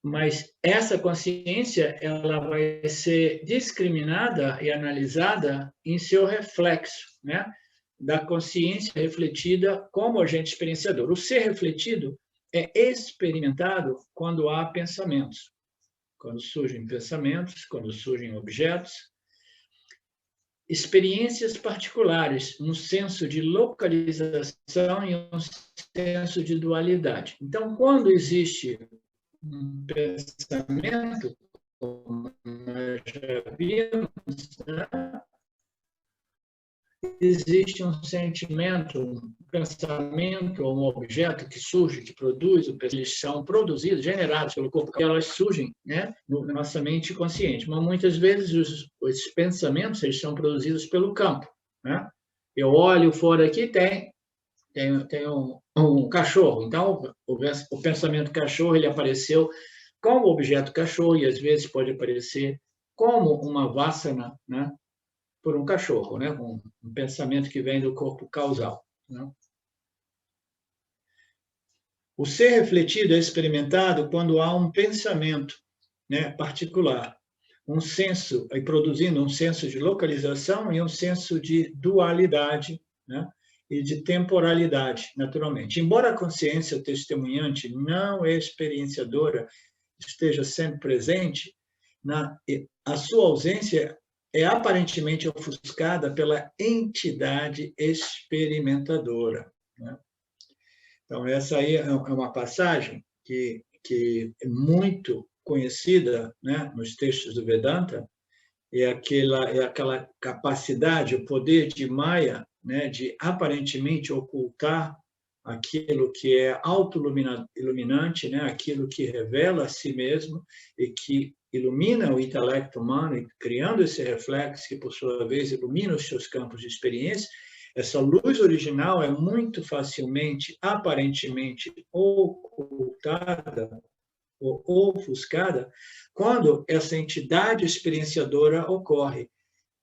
Mas essa consciência, ela vai ser discriminada e analisada em seu reflexo, né, da consciência refletida como agente experienciador. O ser refletido é experimentado quando há pensamentos. Quando surgem pensamentos, quando surgem objetos, experiências particulares, um senso de localização e um senso de dualidade. Então, quando existe um pensamento, como nós já vimos, né, existe um sentimento, um pensamento ou um objeto que surge, que produz, eles são produzidos, generados pelo corpo, elas surgem, né, na nossa mente consciente. Mas muitas vezes os pensamentos eles são produzidos pelo campo, né? Eu olho fora aqui, tem um cachorro. Então, o pensamento cachorro ele apareceu como objeto cachorro e às vezes pode aparecer como uma vassana, né, por um cachorro, né? Um pensamento que vem do corpo causal, né? O ser refletido é experimentado quando há um pensamento, né, particular, um senso, produzindo um senso de localização e um senso de dualidade, né, e de temporalidade, naturalmente. Embora a consciência testemunhante não experienciadora esteja sempre presente, a sua ausência é aparentemente ofuscada pela entidade experimentadora, né? Então, essa aí é uma passagem que é muito conhecida, né, nos textos do Vedanta, é aquela capacidade, o poder de Maya, né, de aparentemente ocultar aquilo que é auto-iluminante, né, aquilo que revela a si mesmo e que ilumina o intelecto humano, e criando esse reflexo que, por sua vez, ilumina os seus campos de experiência. essa luz original é muito facilmente, aparentemente, ocultada ou ofuscada quando essa entidade experienciadora ocorre.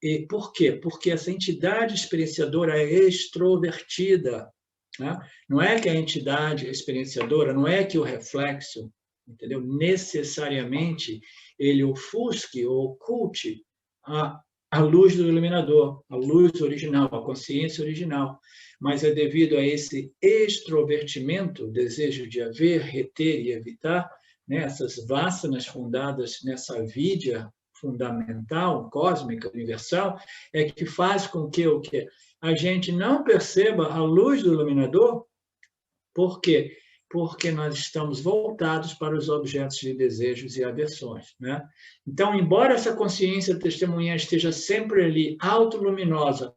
E por quê? Porque essa entidade experienciadora é extrovertida. Né? Não é que a entidade experienciadora, não é que o reflexo, entendeu? Necessariamente ele ofusque ou oculte a luz do iluminador, a luz original, a consciência original, mas é devido a esse extrovertimento, desejo de haver, reter e evitar, né, essas vasanas fundadas nessa avidya fundamental, cósmica, universal, é que faz com que o quê? A gente não perceba a luz do iluminador. Por quê? Porque nós estamos voltados para os objetos de desejos e aversões, né? Então, embora essa consciência testemunhar esteja sempre ali, autoluminosa,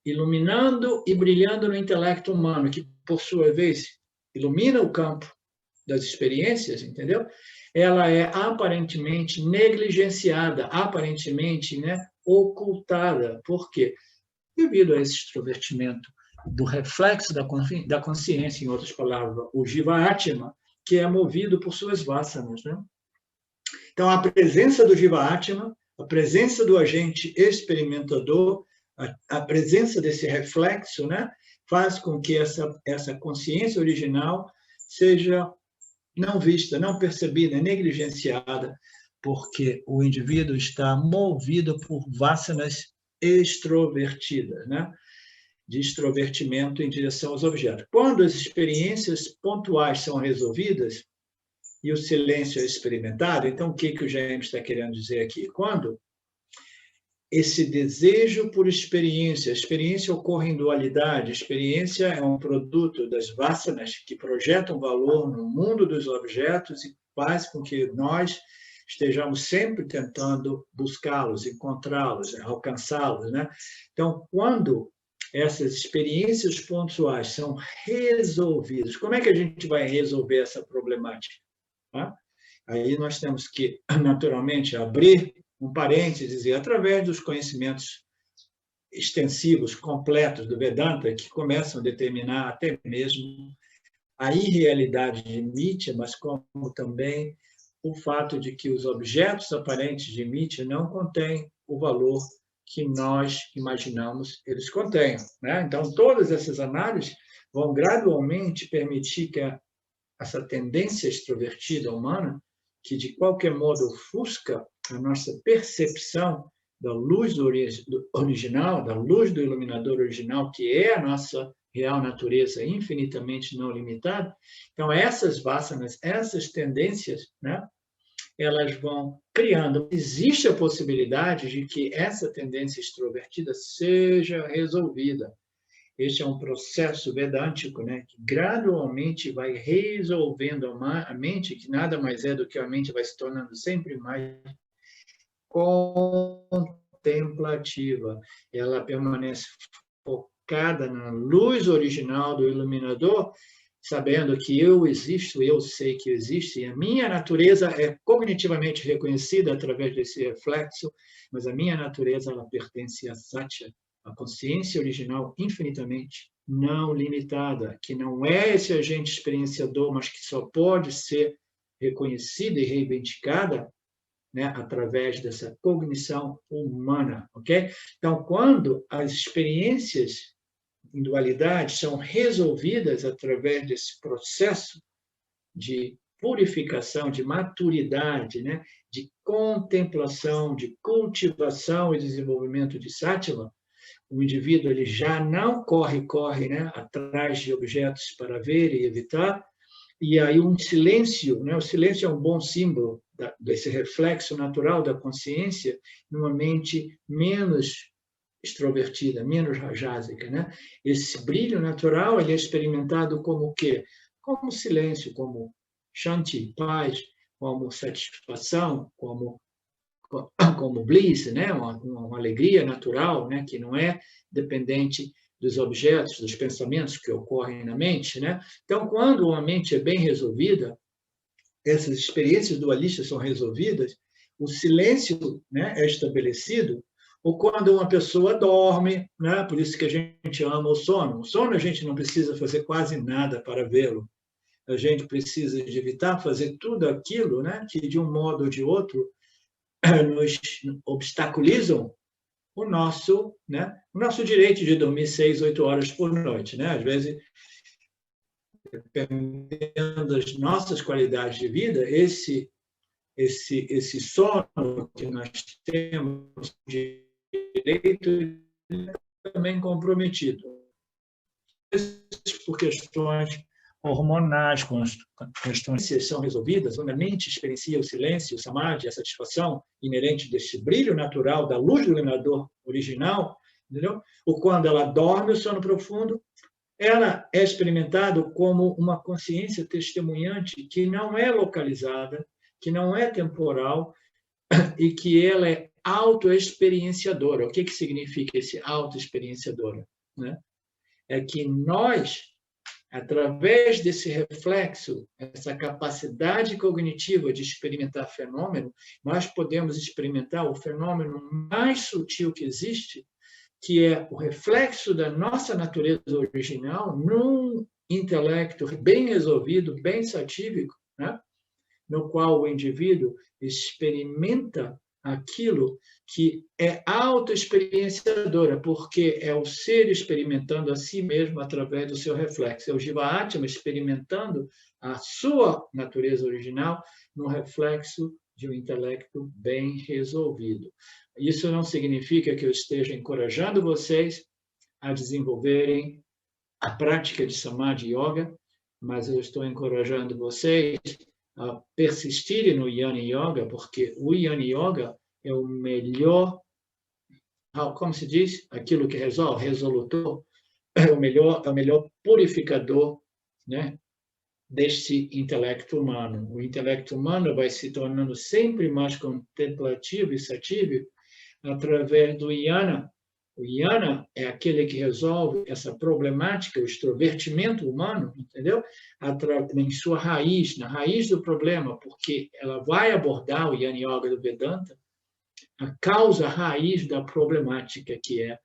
iluminando e brilhando no intelecto humano, que, por sua vez, ilumina o campo das experiências, entendeu? Ela é aparentemente negligenciada, aparentemente, né, ocultada. Por quê? Devido a esse extrovertimento do reflexo da consciência, em outras palavras, o Jiva Atma, que é movido por suas vasanas, né? Então, a presença do Jiva Atma, a presença do agente experimentador, a presença desse reflexo, né, faz com que essa consciência original seja não vista, não percebida, negligenciada, porque o indivíduo está movido por vasanas extrovertidas, né? De extrovertimento em direção aos objetos. Quando as experiências pontuais são resolvidas e o silêncio é experimentado, então o que o James está querendo dizer aqui? Quando esse desejo por experiência, a experiência ocorre em dualidade, a experiência é um produto das vasanas que projetam valor no mundo dos objetos e faz com que nós estejamos sempre tentando buscá-los, encontrá-los, alcançá-los, né? Então, quando essas experiências pontuais são resolvidas, como é que a gente vai resolver essa problemática? Tá? Aí nós temos que, naturalmente, abrir um parênteses, e através dos conhecimentos extensivos, completos do Vedanta, que começam a determinar até mesmo a irrealidade de Mithya, mas como também o fato de que os objetos aparentes de Mithya não contêm o valor que nós imaginamos eles contenham, né? Então, todas essas análises vão gradualmente permitir que essa tendência extrovertida humana, que de qualquer modo ofusca a nossa percepção da luz original, da luz do iluminador original, que é a nossa real natureza infinitamente não limitada. Então, essas vasanas, essas tendências, né, elas vão criando. Existe a possibilidade de que essa tendência extrovertida seja resolvida. Este é um processo vedântico, né, que gradualmente vai resolvendo a mente, que nada mais é do que a mente vai se tornando sempre mais contemplativa. Ela permanece focada na luz original do iluminador, sabendo que eu existo, eu sei que eu existo, e a minha natureza é cognitivamente reconhecida através desse reflexo, mas a minha natureza ela pertence a Satya, a consciência original infinitamente não limitada, que não é esse agente experienciador, mas que só pode ser reconhecida e reivindicada, né, através dessa cognição humana, ok? Então, quando as experiências em dualidade são resolvidas através desse processo de purificação, de maturidade, né, de contemplação, de cultivação e desenvolvimento de Sattva, o indivíduo ele já não corre, né, atrás de objetos para ver e evitar, e aí um silêncio, né, o silêncio é um bom símbolo desse reflexo natural da consciência numa mente menos extrovertida, menos rajásica, né? Esse brilho natural ele é experimentado como o quê? Como silêncio, como shanti, paz, como satisfação, como bliss, né? Uma alegria natural, né? Que não é dependente dos objetos, dos pensamentos que ocorrem na mente, né? Então, quando a mente é bem resolvida, essas experiências dualistas são resolvidas, o silêncio, né, é estabelecido, ou quando uma pessoa dorme, né? Por isso que a gente ama o sono. O sono a gente não precisa fazer quase nada para vê-lo. A gente precisa de evitar fazer tudo aquilo, né, que de um modo ou de outro nos obstaculizam o nosso direito de dormir 6, 8 horas por noite, né? Às vezes, dependendo das nossas qualidades de vida, esse sono que nós temos direito é também comprometido. Por questões hormonais, questões que são resolvidas, onde a mente experiencia o silêncio, o samadhi, a satisfação inerente desse brilho natural da luz do iluminador original, entendeu? Ou quando ela dorme o sono profundo, ela é experimentada como uma consciência testemunhante que não é localizada, que não é temporal e que ela é autoexperienciadora. O que significa esse autoexperienciadora, né? É que nós, através desse reflexo, essa capacidade cognitiva de experimentar fenômeno, nós podemos experimentar o fenômeno mais sutil que existe, que é o reflexo da nossa natureza original num intelecto bem resolvido, bem satívico, né? No qual o indivíduo experimenta aquilo que é autoexperienciadora, porque é o ser experimentando a si mesmo através do seu reflexo. É o Jiva Atma experimentando a sua natureza original no reflexo de um intelecto bem resolvido. Isso não significa que eu esteja encorajando vocês a desenvolverem a prática de Samadhi Yoga, mas eu estou encorajando vocês a persistirem no Jnana Yoga, porque o Jnana Yoga é o melhor, como se diz, aquilo que resolve, resolutor, é o melhor purificador, né, deste intelecto humano. O intelecto humano vai se tornando sempre mais contemplativo e satívico através do Jnana. O Jnana é aquele que resolve essa problemática, o extrovertimento humano, entendeu? Em sua raiz, na raiz do problema, porque ela vai abordar o Jnana Yoga do Vedanta, a causa raiz da problemática, que é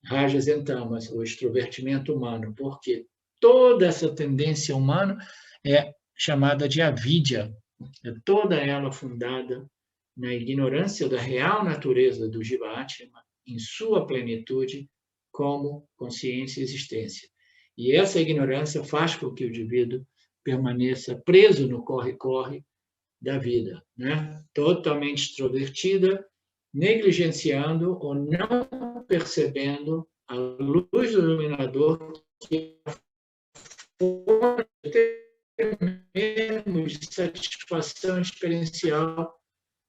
Rajas e Tamas, o extrovertimento humano, porque toda essa tendência humana é chamada de avidya, é toda ela fundada na ignorância da real natureza do Jiva Atma, em sua plenitude, como consciência e existência. E essa ignorância faz com que o indivíduo permaneça preso no corre-corre da vida, né? Totalmente extrovertida, negligenciando ou não percebendo a luz do iluminador, que é de satisfação experiencial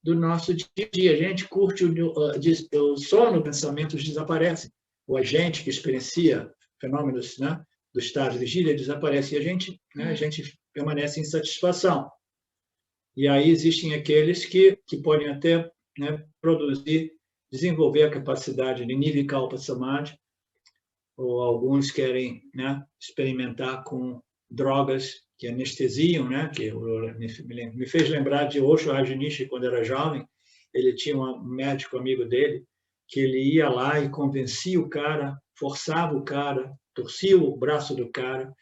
do nosso dia a dia. A gente curte o sono, pensamentos desaparecem. O agente que experiencia fenômenos, né, do estado de vigília desaparece e a gente permanece em satisfação. E aí existem aqueles que podem até, né, desenvolver a capacidade de Nirvikalpa Samadhi, ou alguns querem, né, experimentar com drogas que anestesiam, né, que me fez lembrar de Osho Rajneesh quando era jovem. Ele tinha um médico amigo dele que ele ia lá e convencia o cara, forçava o cara, torcia o braço do cara,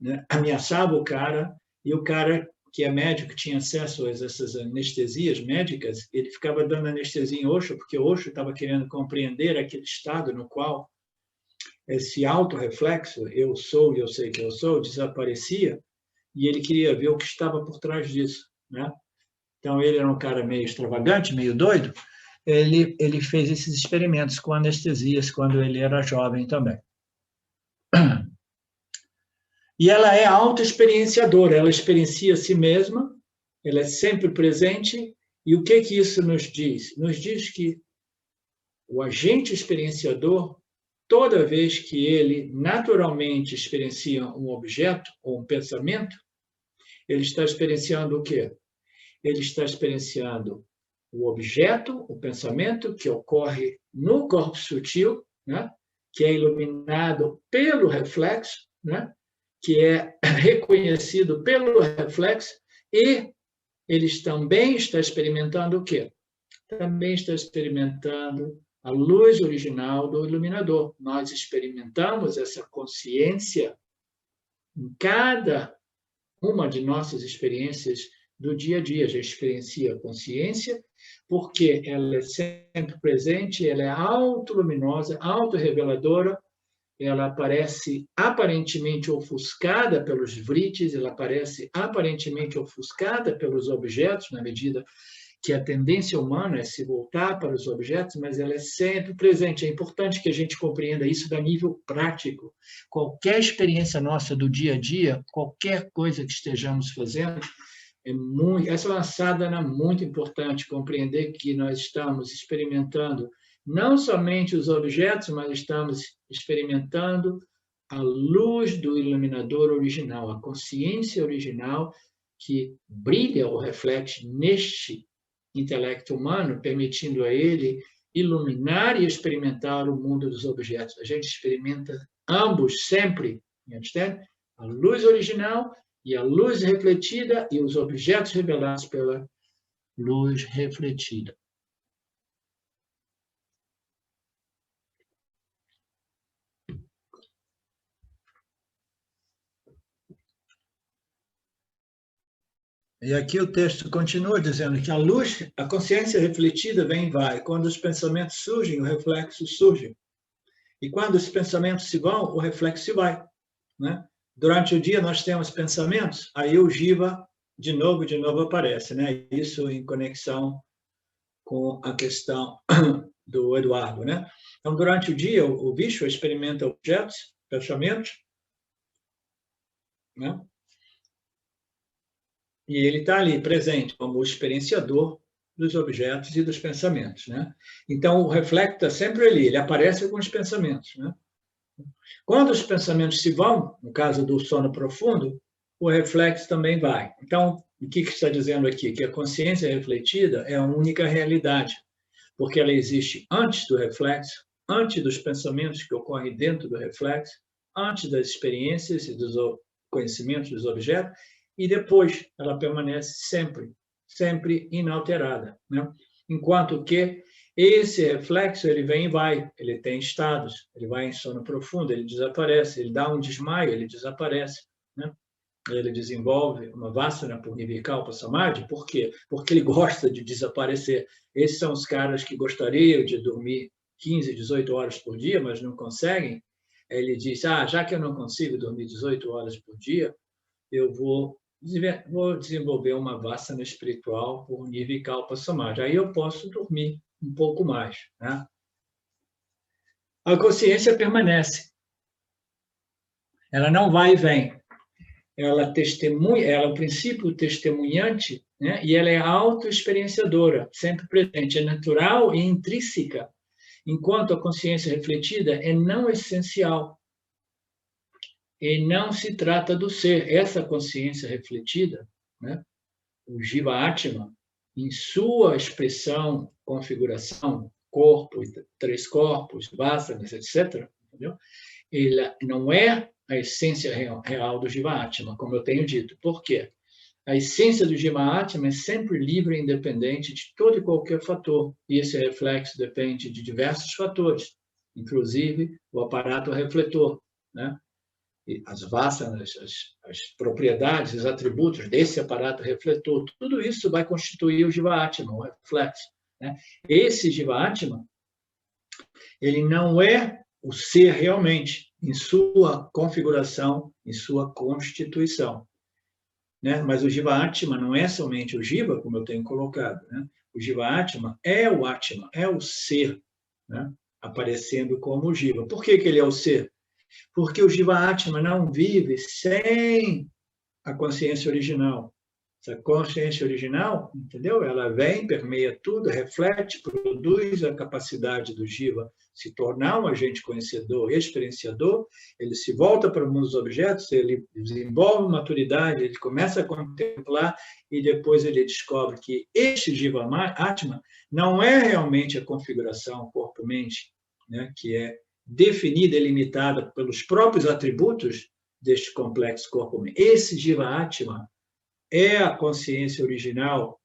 né, ameaçava o cara, e o cara, que é médico, tinha acesso a essas anestesias médicas, ele ficava dando anestesia em Osho, porque Osho estava querendo compreender aquele estado no qual esse autorreflexo, eu sou e eu sei que eu sou, desaparecia, e ele queria ver o que estava por trás disso, né? Então, ele era um cara meio extravagante, meio doido, ele fez esses experimentos com anestesias quando ele era jovem também. E ela é autoexperienciadora, ela experiencia a si mesma, ela é sempre presente, e o que isso nos diz? Nos diz que o agente experienciador, toda vez que ele naturalmente experiencia um objeto ou um pensamento, ele está experienciando o quê? Ele está experienciando o objeto, o pensamento que ocorre no corpo sutil, né? Que é iluminado pelo reflexo, né? Que é reconhecido pelo reflexo, e ele também está experimentando o quê? Também está experimentando a luz original do iluminador. Nós experimentamos essa consciência em cada uma de nossas experiências do dia a dia. A gente experiencia a consciência porque ela é sempre presente, ela é autoluminosa, autorreveladora, ela aparece aparentemente ofuscada pelos vritis, ela aparece aparentemente ofuscada pelos objetos, na medida que a tendência humana é se voltar para os objetos, mas ela é sempre presente. É importante que a gente compreenda isso a nível prático. Qualquer experiência nossa do dia a dia, qualquer coisa que estejamos fazendo, essa é uma sadhana muito importante, compreender que nós estamos experimentando não somente os objetos, mas estamos experimentando a luz do iluminador original, a consciência original que brilha ou reflete neste intelecto humano, permitindo a ele iluminar e experimentar o mundo dos objetos. A gente experimenta ambos sempre, entende? A luz original e a luz refletida e os objetos revelados pela luz refletida. E aqui o texto continua dizendo que a luz, a consciência refletida vem e vai. Quando os pensamentos surgem, o reflexo surge. E quando os pensamentos se vão, o reflexo se vai, né? Durante o dia nós temos pensamentos, aí o jiva de novo aparece, né? Isso em conexão com a questão do Eduardo, né? Então, durante o dia, o bicho experimenta objetos, pensamentos, né? E ele está ali presente como o experienciador dos objetos e dos pensamentos, né? Então, o reflexo está sempre ali, ele aparece com os pensamentos, né? Quando os pensamentos se vão, no caso do sono profundo, o reflexo também vai. Então, o que está dizendo aqui? Que a consciência refletida é a única realidade, porque ela existe antes do reflexo, antes dos pensamentos que ocorrem dentro do reflexo, antes das experiências e dos conhecimentos dos objetos, e depois ela permanece sempre inalterada, né? Enquanto que esse reflexo, ele vem e vai, ele tem estados, ele vai em sono profundo, ele desaparece, ele dá um desmaio, ele desaparece, né? Ele desenvolve uma vassana por Nirvikalpa Samadhi. Por quê? Porque ele gosta de desaparecer. Esses são os caras que gostariam de dormir 15, 18 horas por dia, mas não conseguem. Ele diz, já que eu não consigo dormir 18 horas por dia, eu vou desenvolver uma vassana espiritual por Nirvikalpa Samadhi. Aí eu posso dormir um pouco mais, né? A consciência permanece. Ela não vai e vem. Ela testemunha, ela é o princípio testemunhante, né? E ela é autoexperienciadora, sempre presente, é natural e intrínseca, enquanto a consciência refletida é não essencial. E não se trata do ser. Essa consciência refletida, né? O Jiva Atma, em sua expressão, configuração, corpo, três corpos, vasanas, etc., entendeu? Ele não é a essência real do Jiva Atma, como eu tenho dito. Por quê? A essência do Jiva Atma é sempre livre e independente de todo e qualquer fator. E esse reflexo depende de diversos fatores, inclusive o aparato refletor, né? E as vasanas, as propriedades, os atributos desse aparato refletor, tudo isso vai constituir o Jiva Atma, o reflexo, né? Esse Jiva Atma, ele não é o ser realmente, em sua configuração, em sua constituição, né? Mas o Jiva Atma não é somente o Jiva, como eu tenho colocado, né? O Jiva Atma é o Atma, é o ser, né? Aparecendo como o Jiva. Por que ele é o ser? Porque o Jiva Atma não vive sem a consciência original. Essa consciência original, entendeu? Ela vem, permeia tudo, reflete, produz a capacidade do Jiva se tornar um agente conhecedor, experienciador. Ele se volta para o mundo dos objetos, ele desenvolve maturidade, ele começa a contemplar e depois ele descobre que este Jiva Atma não é realmente a configuração corpo-mente, né? Que é definida e limitada pelos próprios atributos deste complexo corpo-mente. Esse Jiva Atma é a consciência original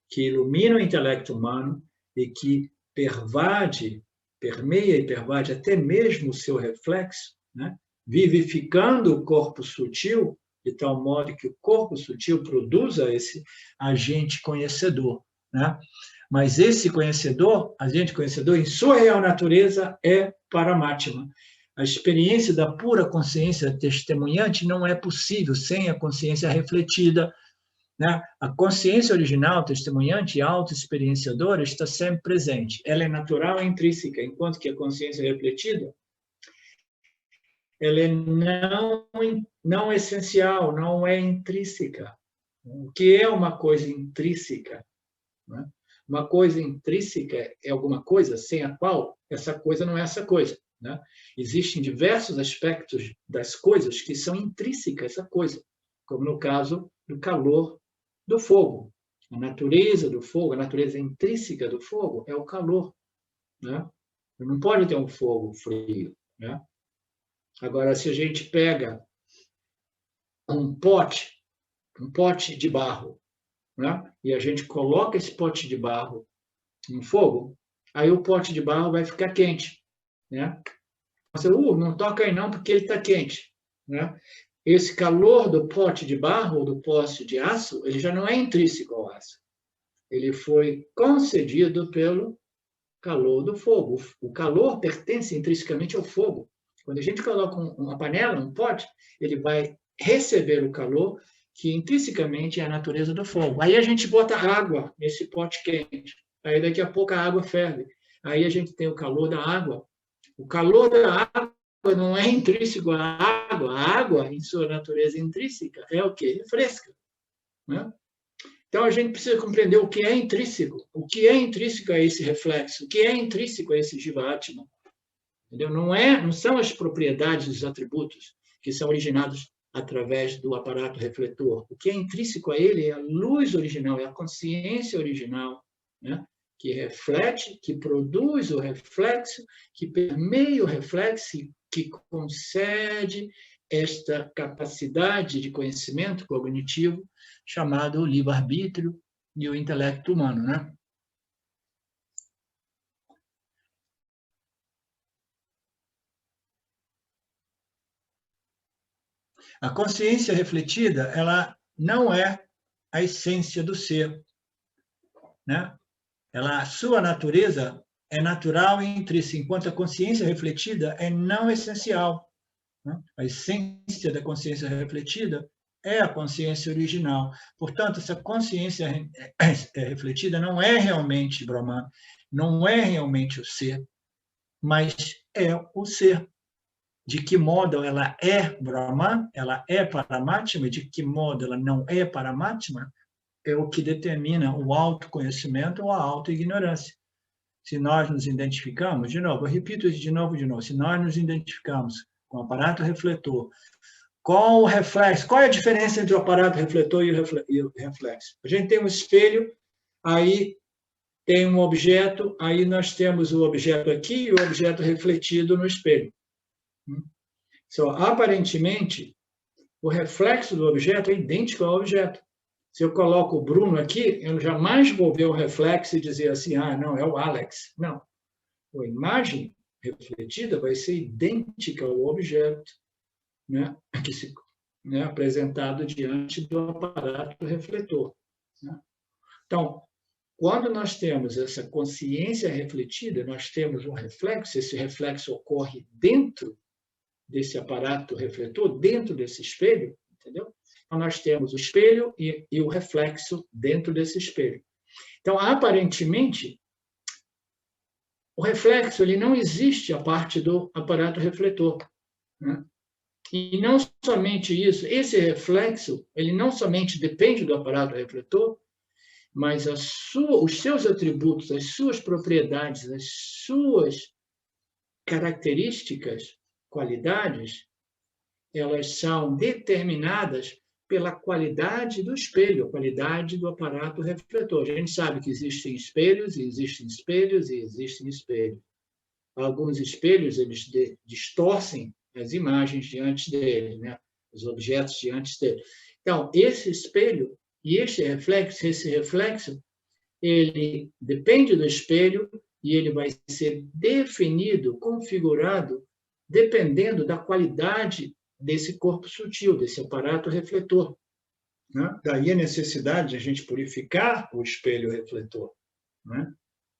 que ilumina o intelecto humano e que permeia e pervade até mesmo o seu reflexo, né? Vivificando o corpo sutil, de tal modo que o corpo sutil produza esse agente conhecedor, né? Mas esse conhecedor, agente conhecedor, em sua real natureza, é Paramatma. A experiência da pura consciência testemunhante não é possível sem a consciência refletida, né? A consciência original, testemunhante e auto-experienciadora está sempre presente. Ela é natural e intrínseca, enquanto que a consciência refletida ela é não essencial, não é intrínseca. O que é uma coisa intrínseca? Né? Uma coisa intrínseca é alguma coisa sem a qual essa coisa não é essa coisa. Né? Existem diversos aspectos das coisas que são intrínsecas a essa coisa, como no caso do calor do fogo. A natureza do fogo, a natureza intrínseca do fogo é o calor. Né? Não pode ter um fogo frio. Né? Agora, se a gente pega um pote de barro, né? E a gente coloca esse pote de barro no fogo, aí o pote de barro vai ficar quente. Né? Você, não toca aí não, porque ele está quente. Né? Esse calor do pote de barro ou do pote de aço, ele já não é intrínseco ao aço. Ele foi concedido pelo calor do fogo. O calor pertence intrinsecamente ao fogo. Quando a gente coloca uma panela, um pote, ele vai receber o calor que intrinsecamente é a natureza do fogo. Aí a gente bota água nesse pote quente. Aí daqui a pouco a água ferve. Aí a gente tem o calor da água. O calor da água não é intrínseco à água. A água, em sua natureza intrínseca, é o quê? Refresca. Né? Então, a gente precisa compreender o que é intrínseco. O que é intrínseco a esse reflexo? O que é intrínseco a esse Jiva-Atma? Entendeu? Não são as propriedades dos atributos que são originados através do aparato refletor. O que é intrínseco a ele é a luz original, é a consciência original, né? Que reflete, que produz o reflexo, que permeia o reflexo, que concede esta capacidade de conhecimento cognitivo chamado livre-arbítrio e o intelecto humano, né? A consciência refletida, ela não é a essência do ser, né? A sua natureza é natural e intrínseca, enquanto a consciência refletida é não essencial. Né? A essência da consciência refletida é a consciência original. Portanto, essa consciência refletida não é realmente Brahman, não é realmente o ser, mas é o ser. De que modo ela é Brahman, ela é Paramatma, de que modo ela não é Paramatma, é o que determina o autoconhecimento ou a autoignorância. Se nós nos identificamos, de novo, eu repito isso de novo, se nós nos identificamos com o aparato refletor, com o reflexo, qual é a diferença entre o aparato refletor e o reflexo? A gente tem um espelho, aí tem um objeto, aí nós temos o objeto aqui e o objeto refletido no espelho. Aparentemente, o reflexo do objeto é idêntico ao objeto. Se eu coloco o Bruno aqui, eu jamais vou ver o reflexo e dizer assim, não, é o Alex. Não. A imagem refletida vai ser idêntica ao objeto, né, que se apresentado diante do aparato refletor. Né? Então, quando nós temos essa consciência refletida, nós temos um reflexo, esse reflexo ocorre dentro desse aparato refletor, dentro desse espelho, entendeu? Então, nós temos o espelho e o reflexo dentro desse espelho. Então, aparentemente, o reflexo ele não existe a parte do aparato refletor. Né? E não somente isso, esse reflexo ele não somente depende do aparato refletor, mas os seus atributos, as suas propriedades, as suas características, qualidades, elas são determinadas pela qualidade do espelho, a qualidade do aparato refletor. A gente sabe que existem espelhos, e existem espelhos, e existem espelhos. Alguns espelhos, eles distorcem as imagens diante dele, né? Os objetos diante dele. Então, esse espelho e esse reflexo, ele depende do espelho e ele vai ser definido, configurado, dependendo da qualidade desse corpo sutil, desse aparato refletor. Né? Daí a necessidade de a gente purificar o espelho refletor. Né?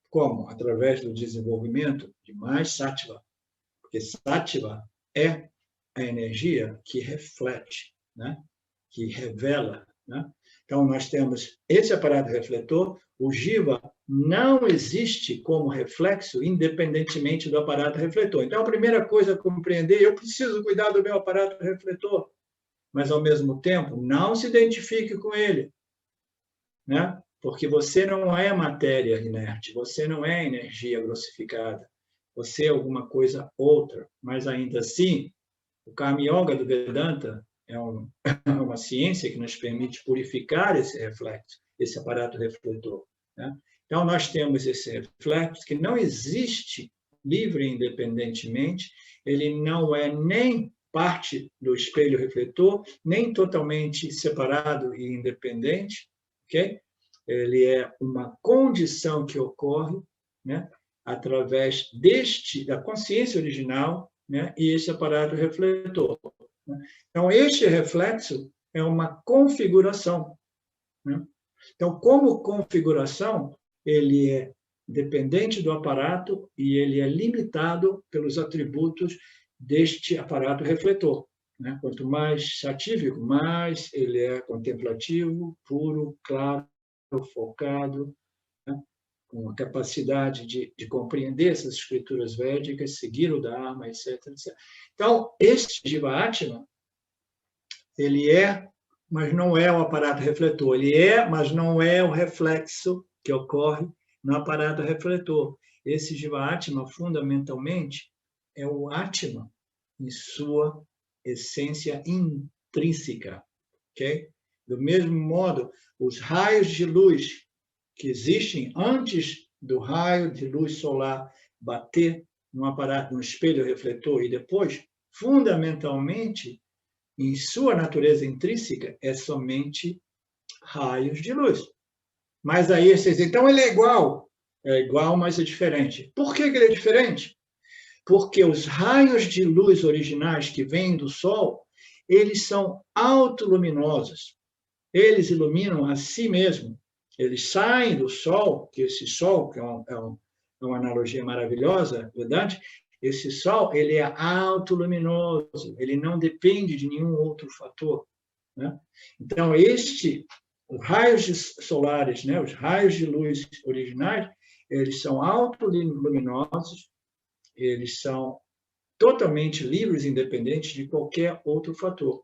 Como? Através do desenvolvimento de mais sattva. Porque sattva é a energia que reflete, né? Que revela. Né? Então, nós temos esse aparato refletor. O jiva não existe como reflexo independentemente do aparato refletor. Então, a primeira coisa a compreender, eu preciso cuidar do meu aparato refletor, mas, ao mesmo tempo, não se identifique com ele, né? Porque você não é matéria inerte, você não é energia grossificada, você é alguma coisa outra, mas, ainda assim, o Karma Yoga do Vedanta é uma ciência que nos permite purificar esse reflexo, esse aparato refletor. Né? Então, nós temos esse reflexo que não existe livre e independentemente, ele não é nem parte do espelho refletor, nem totalmente separado e independente, ok? Ele é uma condição que ocorre, né, através da consciência original, né, e esse aparato refletor. Né? Então, este reflexo é uma configuração. Né? Então, como configuração, ele é dependente do aparato e ele é limitado pelos atributos deste aparato refletor. Né? Quanto mais satívico, mais ele é contemplativo, puro, claro, focado, né? Com a capacidade de compreender essas escrituras védicas, seguir o Dharma, etc. etc. Então, este Jiva-Atma, ele é, mas não é o aparato refletor. Ele é, mas não é o reflexo que ocorre no aparato refletor. Esse Jiva-Atma, fundamentalmente, é o Atma em sua essência intrínseca. Okay? Do mesmo modo, os raios de luz que existem antes do raio de luz solar bater no aparato, no espelho refletor e depois, fundamentalmente, em sua natureza intrínseca, é somente raios de luz. Mas aí vocês dizem, então ele é igual, mas é diferente. Por que ele é diferente? Porque os raios de luz originais que vêm do Sol, eles são autoluminosos. Eles iluminam a si mesmos. Eles saem do Sol, que esse Sol, que é uma analogia maravilhosa, verdade? Esse Sol, ele é autoluminoso, ele não depende de nenhum outro fator. Né? Então, os raios solares, né, os raios de luz originais, eles são autoluminosos, eles são totalmente livres e independentes de qualquer outro fator.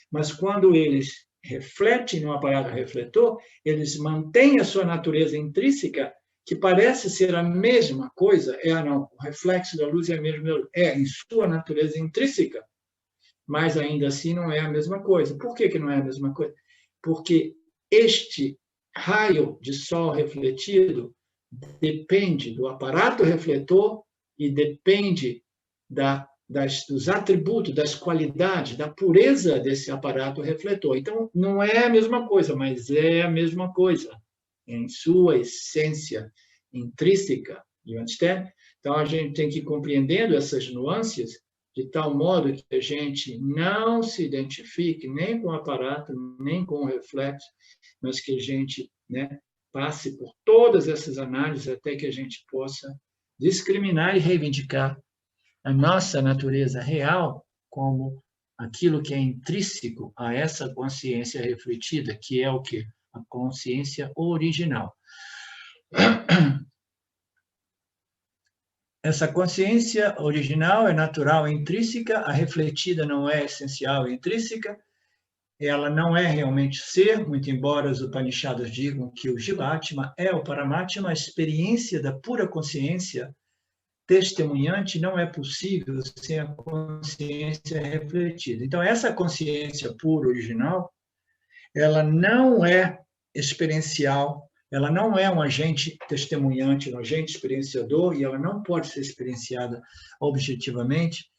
Mas quando eles refletem no aparato refletor, eles mantêm a sua natureza intrínseca, que parece ser a mesma coisa. Não, o reflexo da luz é a mesma, em sua natureza intrínseca, mas ainda assim não é a mesma coisa. Por que não é a mesma coisa? Porque este raio de sol refletido depende do aparato refletor e depende dos atributos, das qualidades, da pureza desse aparato refletor. Então, não é a mesma coisa, mas é a mesma coisa, em sua essência intrínseca. Então, a gente tem que ir compreendendo essas nuances de tal modo que a gente não se identifique nem com o aparato, nem com o reflexo, mas que a gente, né, passe por todas essas análises até que a gente possa discriminar e reivindicar a nossa natureza real como aquilo que é intrínseco a essa consciência refletida, que é o quê? A consciência original. Essa consciência original é natural e intrínseca, a refletida não é essencial e intrínseca, ela não é realmente ser, muito embora os Upanishadas digam que o Jiva-Atma é o Paramatma, a experiência da pura consciência testemunhante não é possível sem a consciência refletida. Então, essa consciência pura original, ela não é experiencial, ela não é um agente testemunhante, um agente experienciador, e ela não pode ser experienciada objetivamente,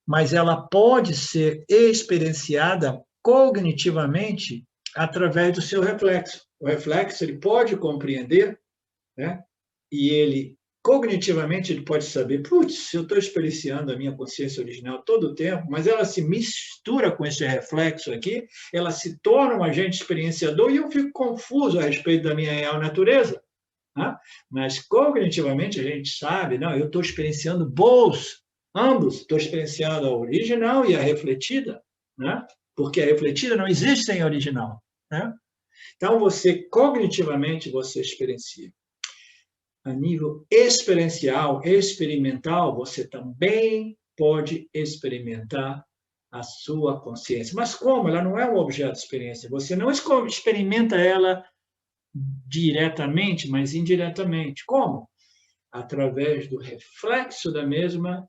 mas ela pode ser experienciada cognitivamente através do seu reflexo. O reflexo ele pode compreender, né? E ele cognitivamente ele pode saber, putz, eu estou experienciando a minha consciência original todo o tempo, mas ela se mistura com esse reflexo aqui, ela se torna um agente experienciador e eu fico confuso a respeito da minha real natureza. Né? Mas cognitivamente a gente sabe, não, eu estou experienciando ambos, estou experienciando a original e a refletida, né? Porque a refletida não existe sem a original. Né? Então, cognitivamente, você experiencia. A nível experiencial, experimental, você também pode experimentar a sua consciência. Mas como? Ela não é um objeto de experiência. Você não experimenta ela diretamente, mas indiretamente. Como? Através do reflexo da mesma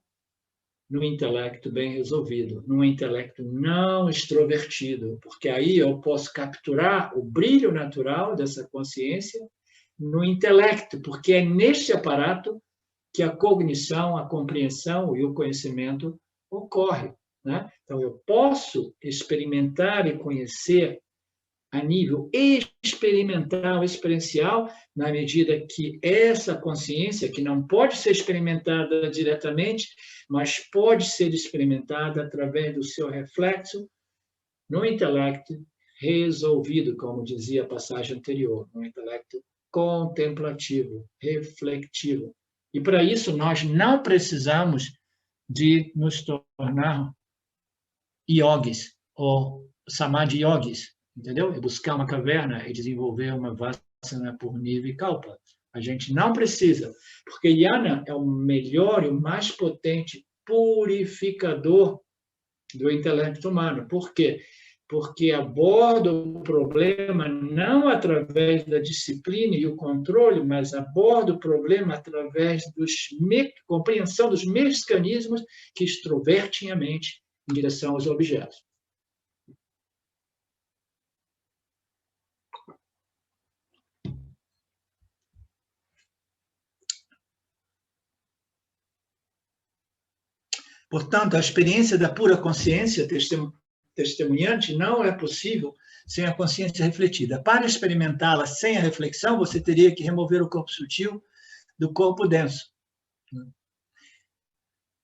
no intelecto bem resolvido, num intelecto não extrovertido, porque aí eu posso capturar o brilho natural dessa consciência no intelecto, porque é neste aparato que a cognição, a compreensão e o conhecimento ocorre. Né? Então, eu posso experimentar e conhecer a nível experimental, experiencial, na medida que essa consciência, que não pode ser experimentada diretamente, mas pode ser experimentada através do seu reflexo no intelecto resolvido, como dizia a passagem anterior, no intelecto contemplativo, refletivo. E para isso nós não precisamos de nos tornar yogis ou samadhi yogis, entendeu? E buscar uma caverna e desenvolver uma vassana por Niva e Kalpa. A gente não precisa, porque Yana é o melhor e o mais potente purificador do intelecto humano. Por quê? Porque aborda o problema não através da disciplina e o controle, mas aborda o problema através da compreensão dos mecanismos que extrovertem a mente em direção aos objetos. Portanto, a experiência da pura consciência testemunhante não é possível sem a consciência refletida. Para experimentá-la sem a reflexão, você teria que remover o corpo sutil do corpo denso.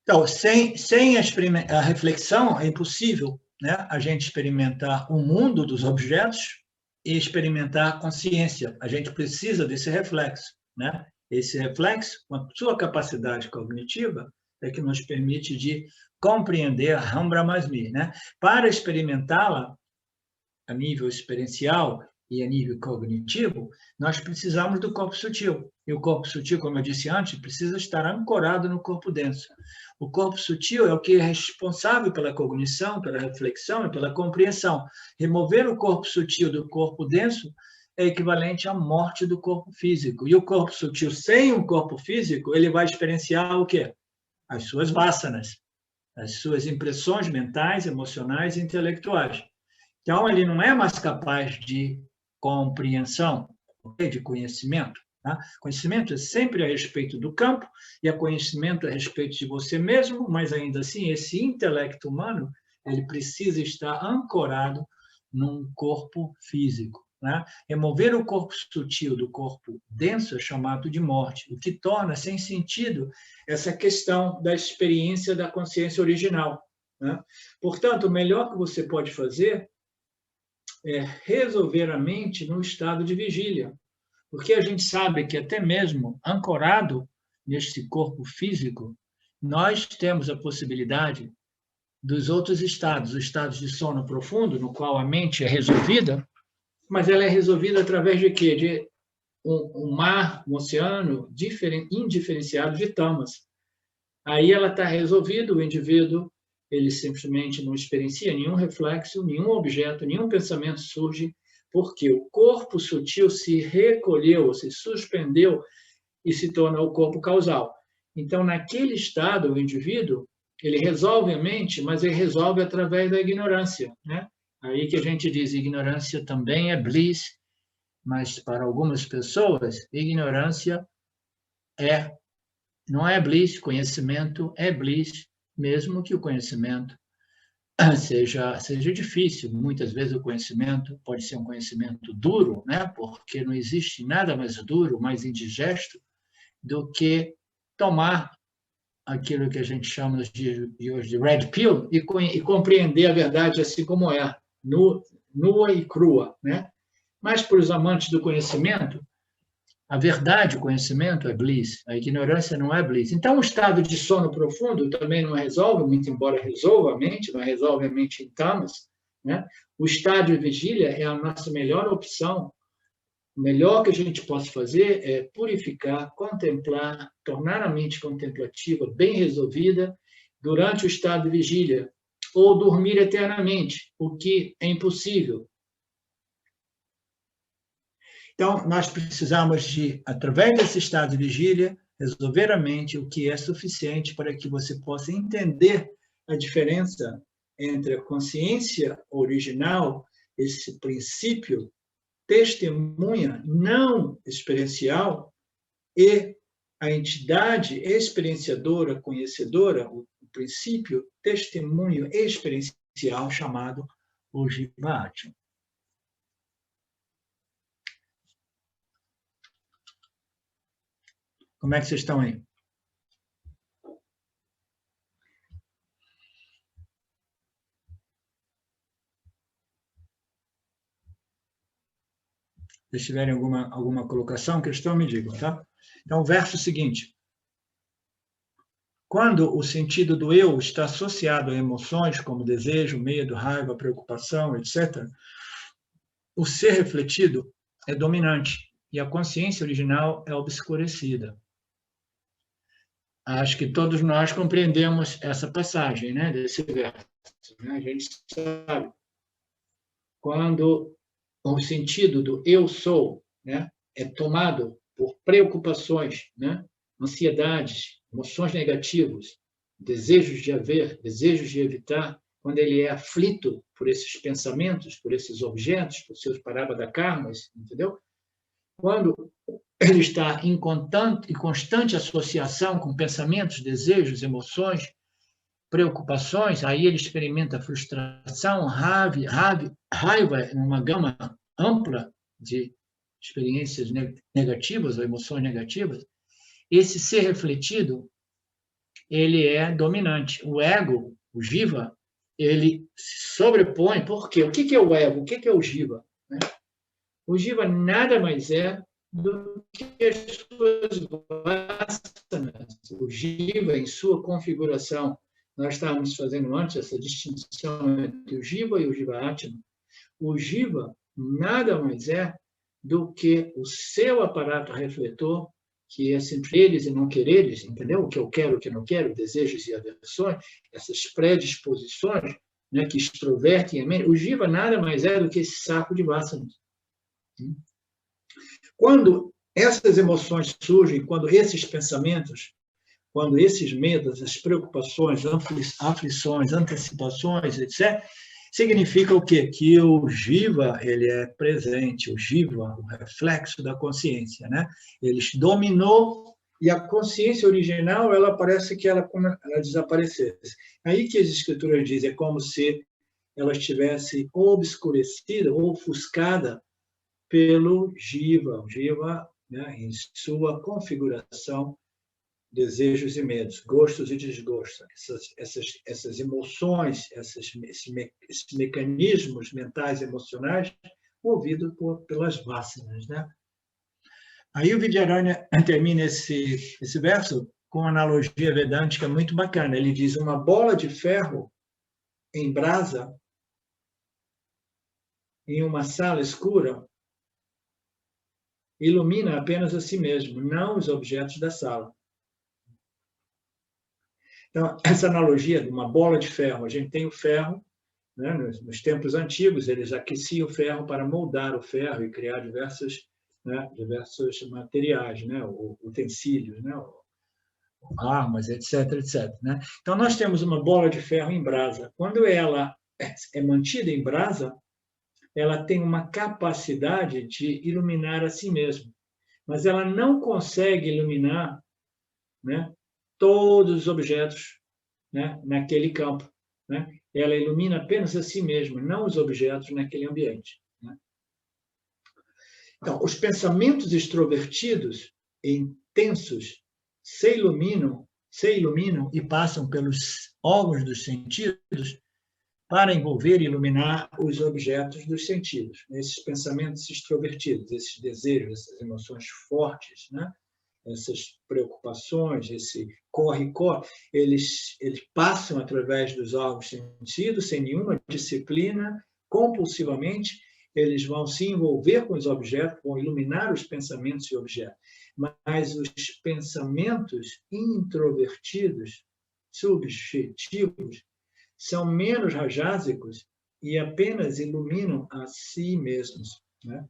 Então, sem a reflexão, é impossível, né, a gente experimentar o mundo dos objetos e experimentar a consciência. A gente precisa desse reflexo. Né? Esse reflexo, com a sua capacidade cognitiva, é que nos permite de compreender a Ram Brahmasmi. Né? Para experimentá-la a nível experiencial e a nível cognitivo, nós precisamos do corpo sutil. E o corpo sutil, como eu disse antes, precisa estar ancorado no corpo denso. O corpo sutil é o que é responsável pela cognição, pela reflexão e pela compreensão. Remover o corpo sutil do corpo denso é equivalente à morte do corpo físico. E o corpo sutil, sem um corpo físico, ele vai experienciar o quê? As suas vássanas, as suas impressões mentais, emocionais e intelectuais. Então, ele não é mais capaz de compreensão, de conhecimento. Tá? Conhecimento é sempre a respeito do campo, e a conhecimento é a respeito de você mesmo, mas ainda assim, esse intelecto humano, ele precisa estar ancorado num corpo físico. Né? Remover o corpo sutil do corpo denso é chamado de morte, o que torna sem sentido essa questão da experiência da consciência original. Né? Portanto, o melhor que você pode fazer é resolver a mente no estado de vigília, porque a gente sabe que até mesmo ancorado neste corpo físico, nós temos a possibilidade dos outros estados, os estados de sono profundo, no qual a mente é resolvida, mas ela é resolvida através de quê? De um mar, um oceano indiferenciado de tamas. Aí ela está resolvida, o indivíduo ele simplesmente não experiencia nenhum reflexo, nenhum objeto, nenhum pensamento surge, porque o corpo sutil se recolheu, se suspendeu e se torna o corpo causal. Então, naquele estado, o indivíduo, ele resolve a mente, mas ele resolve através da ignorância. Né? Aí que a gente diz, ignorância também é bliss, mas para algumas pessoas, ignorância não é bliss, conhecimento é bliss, mesmo que o conhecimento seja difícil. Muitas vezes o conhecimento pode ser um conhecimento duro, né? Porque não existe nada mais duro, mais indigesto do que tomar aquilo que a gente chama hoje de red pill e compreender a verdade assim como é, nua e crua, né? Mas, para os amantes do conhecimento, a verdade, o conhecimento é bliss, a ignorância não é bliss. Então, o estado de sono profundo também não resolve, muito embora resolva a mente, não resolve a mente em tamas, né? O estado de vigília é a nossa melhor opção. O melhor que a gente possa fazer é purificar, contemplar, tornar a mente contemplativa bem resolvida durante o estado de vigília, ou dormir eternamente, o que é impossível. Então, nós precisamos de, através desse estado de vigília, resolver a mente, o que é suficiente para que você possa entender a diferença entre a consciência original, esse princípio testemunha não experiencial, e a entidade experienciadora, conhecedora, o princípio testemunho experiencial chamado o Jiva Atma. Como é que vocês estão aí? Se tiverem alguma colocação, questão, me digam, tá? Então, o verso seguinte. Quando o sentido do eu está associado a emoções como desejo, medo, raiva, preocupação, etc., o ser refletido é dominante e a consciência original é obscurecida. Acho que todos nós compreendemos essa passagem, né, desse verso. Né? A gente sabe. Quando o sentido do eu sou, né, é tomado por preocupações, né, ansiedades, emoções negativas, desejos de haver, desejos de evitar, quando ele é aflito por esses pensamentos, por esses objetos, por seus parabhadakarmas, entendeu? Quando ele está em constante associação com pensamentos, desejos, emoções, preocupações, aí ele experimenta frustração, raiva, uma gama ampla de experiências negativas ou emoções negativas. Esse ser refletido, ele é dominante. O ego, o jiva, ele se sobrepõe. Por quê? O que é o ego? O que é o jiva? O jiva nada mais é do que as suas vasanas. O jiva, em sua configuração, nós estávamos fazendo antes essa distinção entre o jiva e o jiva atma. O jiva nada mais é do que o seu aparato refletor, que é sempre eles e não quereres, entendeu? O que eu quero, o que eu não quero, desejos e aversões, essas predisposições, né, que extrovertem a mente. O jiva nada mais é do que esse saco de vasanas. Quando essas emoções surgem, quando esses pensamentos, quando esses medos, as preocupações, aflições, antecipações, etc., significa o quê? Que o jiva, ele é presente, o jiva, o reflexo da consciência, né? Ele dominou e a consciência original, ela parece que ela desaparecesse. Aí que as escrituras dizem, é como se ela estivesse obscurecida ou ofuscada pelo jiva, o jiva, né, em sua configuração, desejos e medos, gostos e desgostos, essas emoções, esses mecanismos mentais e emocionais movidos pelas vasanas, né? Aí o Vidyaranya termina esse verso com uma analogia vedântica muito bacana. Ele diz, uma bola de ferro em brasa, em uma sala escura, ilumina apenas a si mesmo, não os objetos da sala. Então, essa analogia de uma bola de ferro, a gente tem o ferro, né, nos tempos antigos, eles aqueciam o ferro para moldar o ferro e criar diversos materiais, né, utensílios, né, armas, etc, etc. Né? Então, nós temos uma bola de ferro em brasa. Quando ela é mantida em brasa, ela tem uma capacidade de iluminar a si mesma, mas ela não consegue iluminar, né, todos os objetos, né, naquele campo. Né? Ela ilumina apenas a si mesma, não os objetos naquele ambiente. Né? Então, os pensamentos extrovertidos e intensos se iluminam e passam pelos órgãos dos sentidos para envolver e iluminar os objetos dos sentidos. Esses pensamentos extrovertidos, esses desejos, essas emoções fortes, né? Essas preocupações, esse corre-corre, eles passam através dos órgãos sentidos, sem nenhuma disciplina, compulsivamente, eles vão se envolver com os objetos, vão iluminar os pensamentos e objetos. Mas os pensamentos introvertidos, subjetivos, são menos rajásicos e apenas iluminam a si mesmos, né?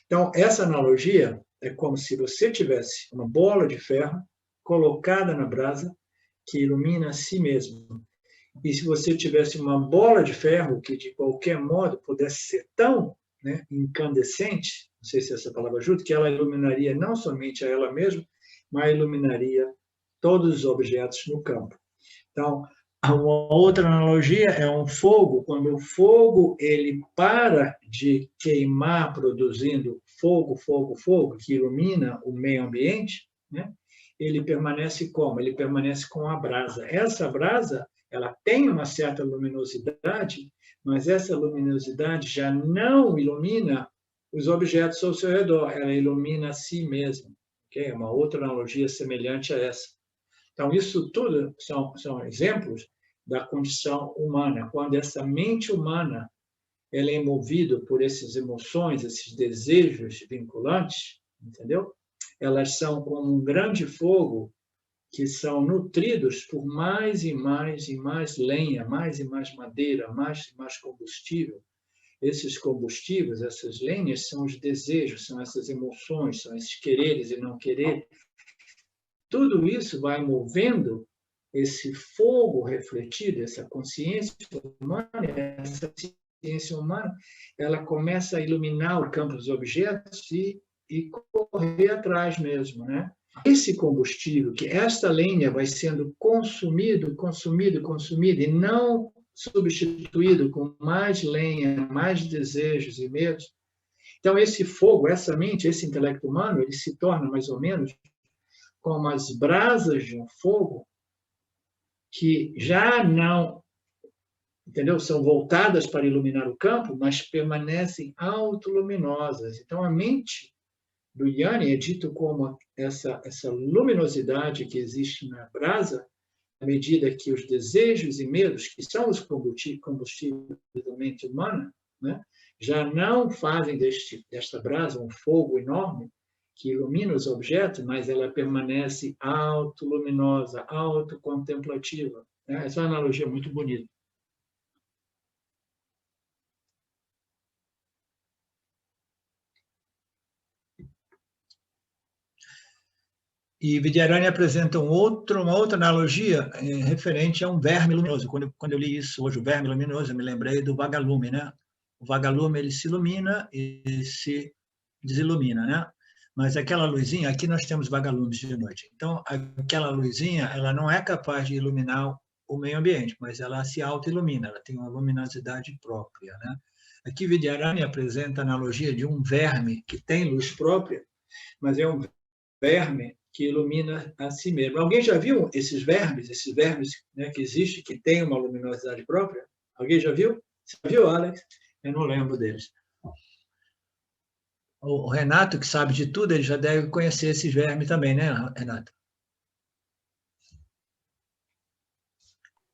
Então, essa analogia é como se você tivesse uma bola de ferro colocada na brasa que ilumina a si mesmo. E se você tivesse uma bola de ferro que, de qualquer modo, pudesse ser tão, né, incandescente, não sei se essa palavra ajuda, que ela iluminaria não somente a ela mesma, mas iluminaria todos os objetos no campo. Então, uma outra analogia é um fogo. Quando o fogo ele para de queimar, produzindo fogo, que ilumina o meio ambiente, né? Ele permanece como? Ele permanece com a brasa. Essa brasa ela tem uma certa luminosidade, mas essa luminosidade já não ilumina os objetos ao seu redor, ela ilumina a si mesma. Okay? É uma outra analogia semelhante a essa. Então, isso tudo são exemplos da condição humana. Quando essa mente humana ela é movida por essas emoções, esses desejos vinculantes, entendeu? Elas são como um grande fogo que são nutridos por mais e mais lenha, mais e mais madeira, mais e mais combustível. Esses combustíveis, essas lenhas, são os desejos, são essas emoções, são esses quereres e não quereres. Tudo isso vai movendo esse fogo refletido, essa consciência humana, ela começa a iluminar o campo dos objetos e correr atrás mesmo, né? Esse combustível, que esta lenha vai sendo consumido, e não substituído com mais lenha, mais desejos e medos. Então, esse fogo, essa mente, esse intelecto humano, ele se torna mais ou menos como as brasas de um fogo que já não, entendeu? São voltadas para iluminar o campo, mas permanecem autoluminosas. Então, a mente do Yanni é dito como essa luminosidade que existe na brasa, à medida que os desejos e medos, que são os combustíveis da mente humana, né, já não fazem desta brasa um fogo enorme que ilumina os objetos, mas ela permanece autoluminosa, autocontemplativa. Né? Essa é uma analogia muito bonita. E Vidyarani apresenta uma outra analogia referente a um verme luminoso. Quando eu li isso hoje, o verme luminoso, eu me lembrei do vagalume, né? O vagalume ele se ilumina e se desilumina, né? Mas aquela luzinha, aqui nós temos vagalumes de noite. Então, aquela luzinha, ela não é capaz de iluminar o meio ambiente, mas ela se auto-ilumina, ela tem uma luminosidade própria, né? Aqui Vidyarani apresenta a analogia de um verme que tem luz própria, mas é um verme que ilumina a si mesmo. Alguém já viu esses vermes, né, que existem, que têm uma luminosidade própria? Alguém já viu? Você viu, Alex? Eu não lembro deles. O Renato, que sabe de tudo, ele já deve conhecer esses vermes também, né, Renato?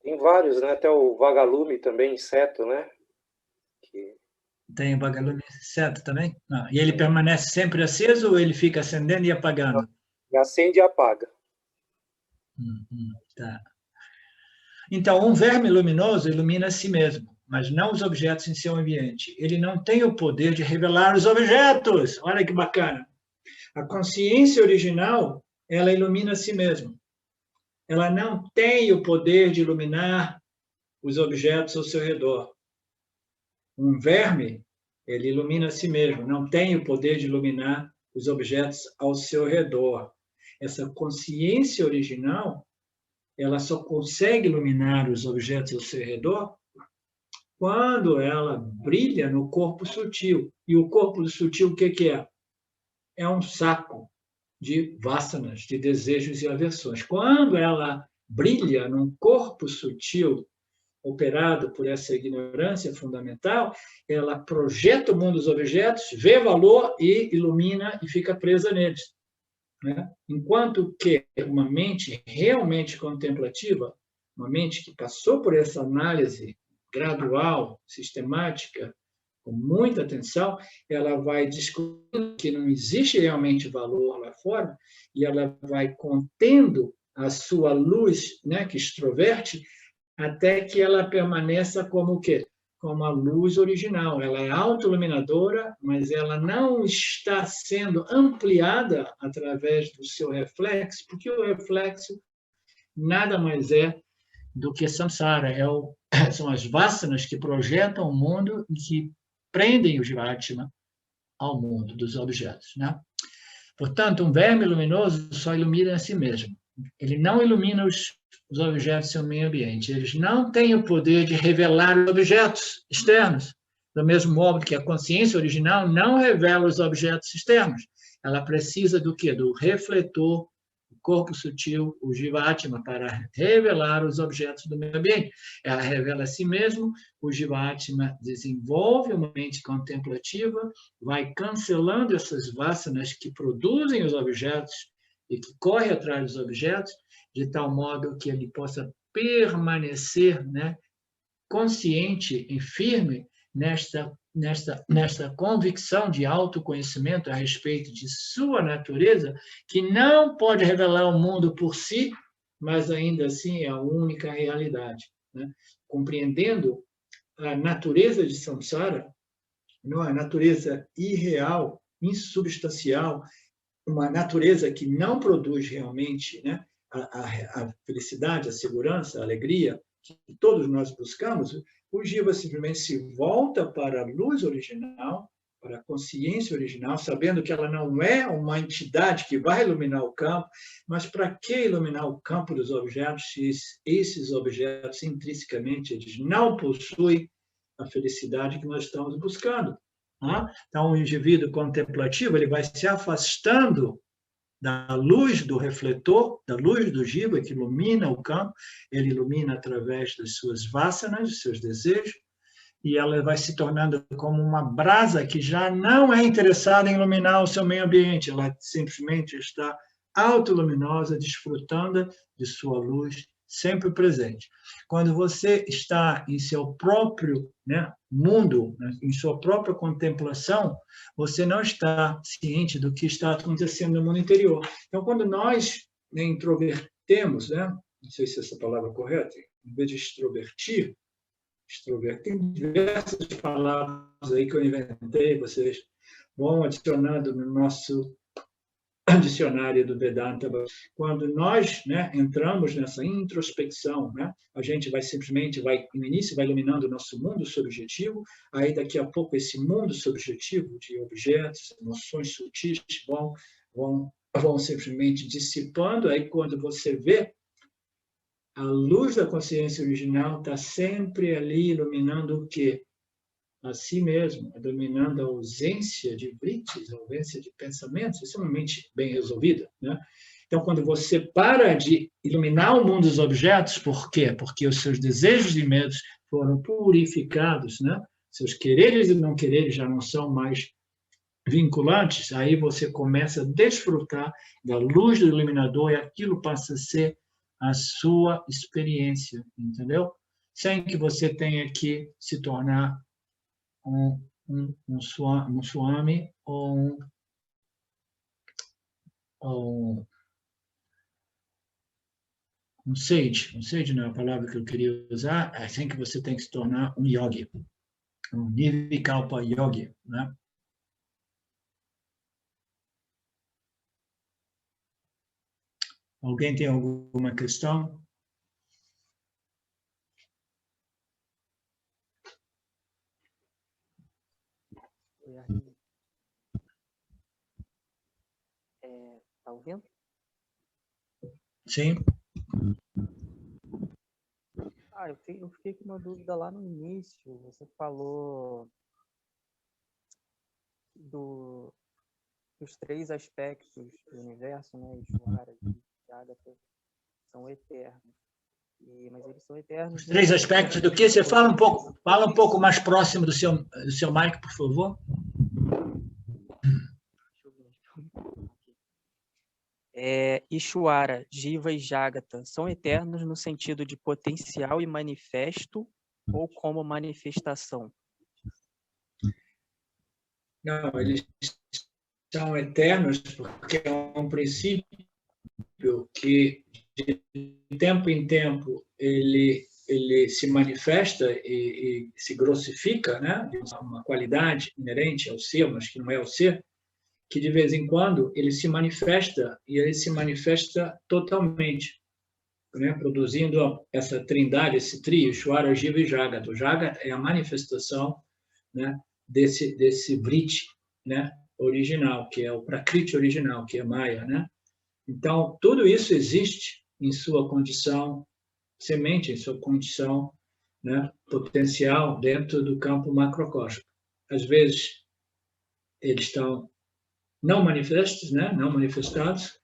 Tem vários, né? Até o vagalume também, inseto, né? Tem vagalume inseto também? Não. E ele permanece sempre aceso ou ele fica acendendo e apagando? Acende e apaga. Tá. Então, um verme luminoso ilumina a si mesmo, mas não os objetos em seu ambiente. Ele não tem o poder de revelar os objetos. Olha que bacana. A consciência original, ela ilumina a si mesma. Ela não tem o poder de iluminar os objetos ao seu redor. Um verme, ele ilumina a si mesmo, não tem o poder de iluminar os objetos ao seu redor. Essa consciência original, ela só consegue iluminar os objetos ao seu redor quando ela brilha no corpo sutil. E o corpo sutil, o que é? É um saco. de vasanas, de desejos e aversões. Quando ela brilha num corpo sutil operado por essa ignorância fundamental, ela projeta o mundo dos objetos, vê valor e ilumina e fica presa neles. Né? Enquanto que uma mente realmente contemplativa, uma mente que passou por essa análise gradual, sistemática, com muita atenção, ela vai descobrindo que não existe realmente valor lá fora e ela vai contendo a sua luz, né, que extroverte, até que ela permaneça como o quê? Como a luz original. Ela é autoiluminadora, mas ela não está sendo ampliada através do seu reflexo, porque o reflexo nada mais é do que samsara. São as vasanas que projetam o mundo e que prendem o Jivatma ao mundo dos objetos. Né? Portanto, um verme luminoso só ilumina a si mesmo. Ele não ilumina os objetos do seu meio ambiente. Eles não têm o poder de revelar os objetos externos, do mesmo modo que a consciência original não revela os objetos externos. Ela precisa do quê? Do refletor, do corpo sutil, o Jivatma, para revelar os objetos do meio ambiente. Ela revela a si mesmo, o Jivatma desenvolve uma mente contemplativa, vai cancelando essas vasanas que produzem os objetos e que correm atrás dos objetos, de tal modo que ele possa permanecer, né, consciente e firme nesta convicção de autoconhecimento a respeito de sua natureza, que não pode revelar o mundo por si, mas ainda assim é a única realidade. Né? Compreendendo a natureza de samsara, a natureza irreal, insubstancial, uma natureza que não produz realmente, né, a felicidade, a segurança, a alegria que todos nós buscamos, o Jiva simplesmente se volta para a luz original, para a consciência original, sabendo que ela não é uma entidade que vai iluminar o campo, mas para que iluminar o campo dos objetos se esses objetos, intrinsecamente, eles não possuem a felicidade que nós estamos buscando? Então, o indivíduo contemplativo ele vai se afastando da luz do refletor, da luz do Jiva, que ilumina o campo, ele ilumina através das suas vasanas, dos seus desejos, e ela vai se tornando como uma brasa que já não é interessada em iluminar o seu meio ambiente, ela simplesmente está autoluminosa, desfrutando de sua luz sempre presente. Quando você está em seu próprio, né, mundo, né, em sua própria contemplação, você não está ciente do que está acontecendo no mundo interior. Então, quando nós, né, introvertemos, né, não sei se essa palavra é correta, em vez de extrovertir, tem diversas palavras aí que eu inventei, vocês vão adicionando no nosso dicionário do Vedanta. Quando nós, né, entramos nessa introspecção, né, a gente vai simplesmente, no início, vai iluminando o nosso mundo subjetivo, aí daqui a pouco esse mundo subjetivo de objetos, emoções sutis vão simplesmente dissipando, aí quando você vê, a luz da consciência original está sempre ali iluminando o quê? A si mesmo, dominando a ausência de vrittis, a ausência de pensamentos, isso é uma mente bem resolvida. Né? Então, quando você para de iluminar o mundo dos objetos, por quê? Porque os seus desejos e medos foram purificados, né? Seus quereres e não quereres já não são mais vinculantes, aí você começa a desfrutar da luz do iluminador e aquilo passa a ser a sua experiência, entendeu? Sem que você tenha que se tornar um swami ou um sage. Um sage não é a palavra que eu queria usar, é sem que você tenha que se tornar um yogi, um Nirvikalpa yogi, né? Alguém tem alguma questão? Tá ouvindo? Sim. Eu fiquei com uma dúvida lá no início. Você falou que os 3 aspectos do universo, né, Ishvara, Jagata, são eternos. Mas eles são eternos. Os 3 aspectos do que? Você fala um pouco mais próximo do seu mic, por favor. Ishvara, Jiva e Jagata são eternos no sentido de potencial e manifesto ou como manifestação? Não, eles são eternos porque é um princípio que de tempo em tempo ele se manifesta e se grossifica, né? Uma qualidade inerente ao ser, mas que não é o ser, que de vez em quando ele se manifesta e ele se manifesta totalmente, né? Produzindo essa trindade, esse trio, Ishvara, Jiva e Jagata. O Jagata é a manifestação, né, desse Vritti, né, original, que é o Prakriti original, que é Maya, né? Então, tudo isso existe em sua condição semente, em sua condição, né, potencial dentro do campo macrocósmico. Às vezes, eles estão não manifestos, né, não manifestados.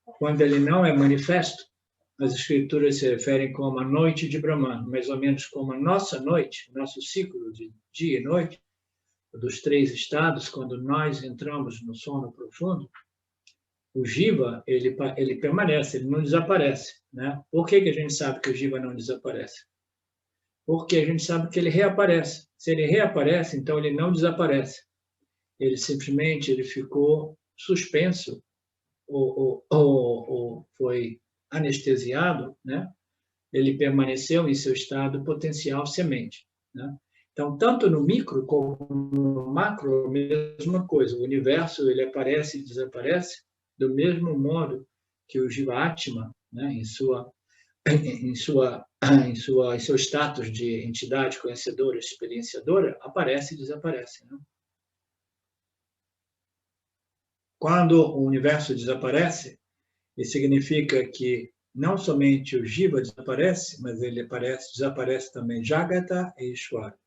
Quando ele não é manifesto, as escrituras se referem como a noite de Brahman, mais ou menos como a nossa noite, nosso ciclo de dia e noite, dos 3 estados, quando nós entramos no sono profundo. O Jiva, ele permanece, ele não desaparece, né? Por que a gente sabe que o Jiva não desaparece? Porque a gente sabe que ele reaparece. Se ele reaparece, então ele não desaparece. Ele simplesmente ficou suspenso ou foi anestesiado, né? Ele permaneceu em seu estado potencial semente, né? Então, tanto no micro como no macro, a mesma coisa. O universo, ele aparece e desaparece do mesmo modo que o Jivatma, né, em seu status de entidade conhecedora, experienciadora, aparece e desaparece, né? Quando o universo desaparece, isso significa que não somente o Jiva desaparece, mas ele desaparece também Jagata e Ishvara.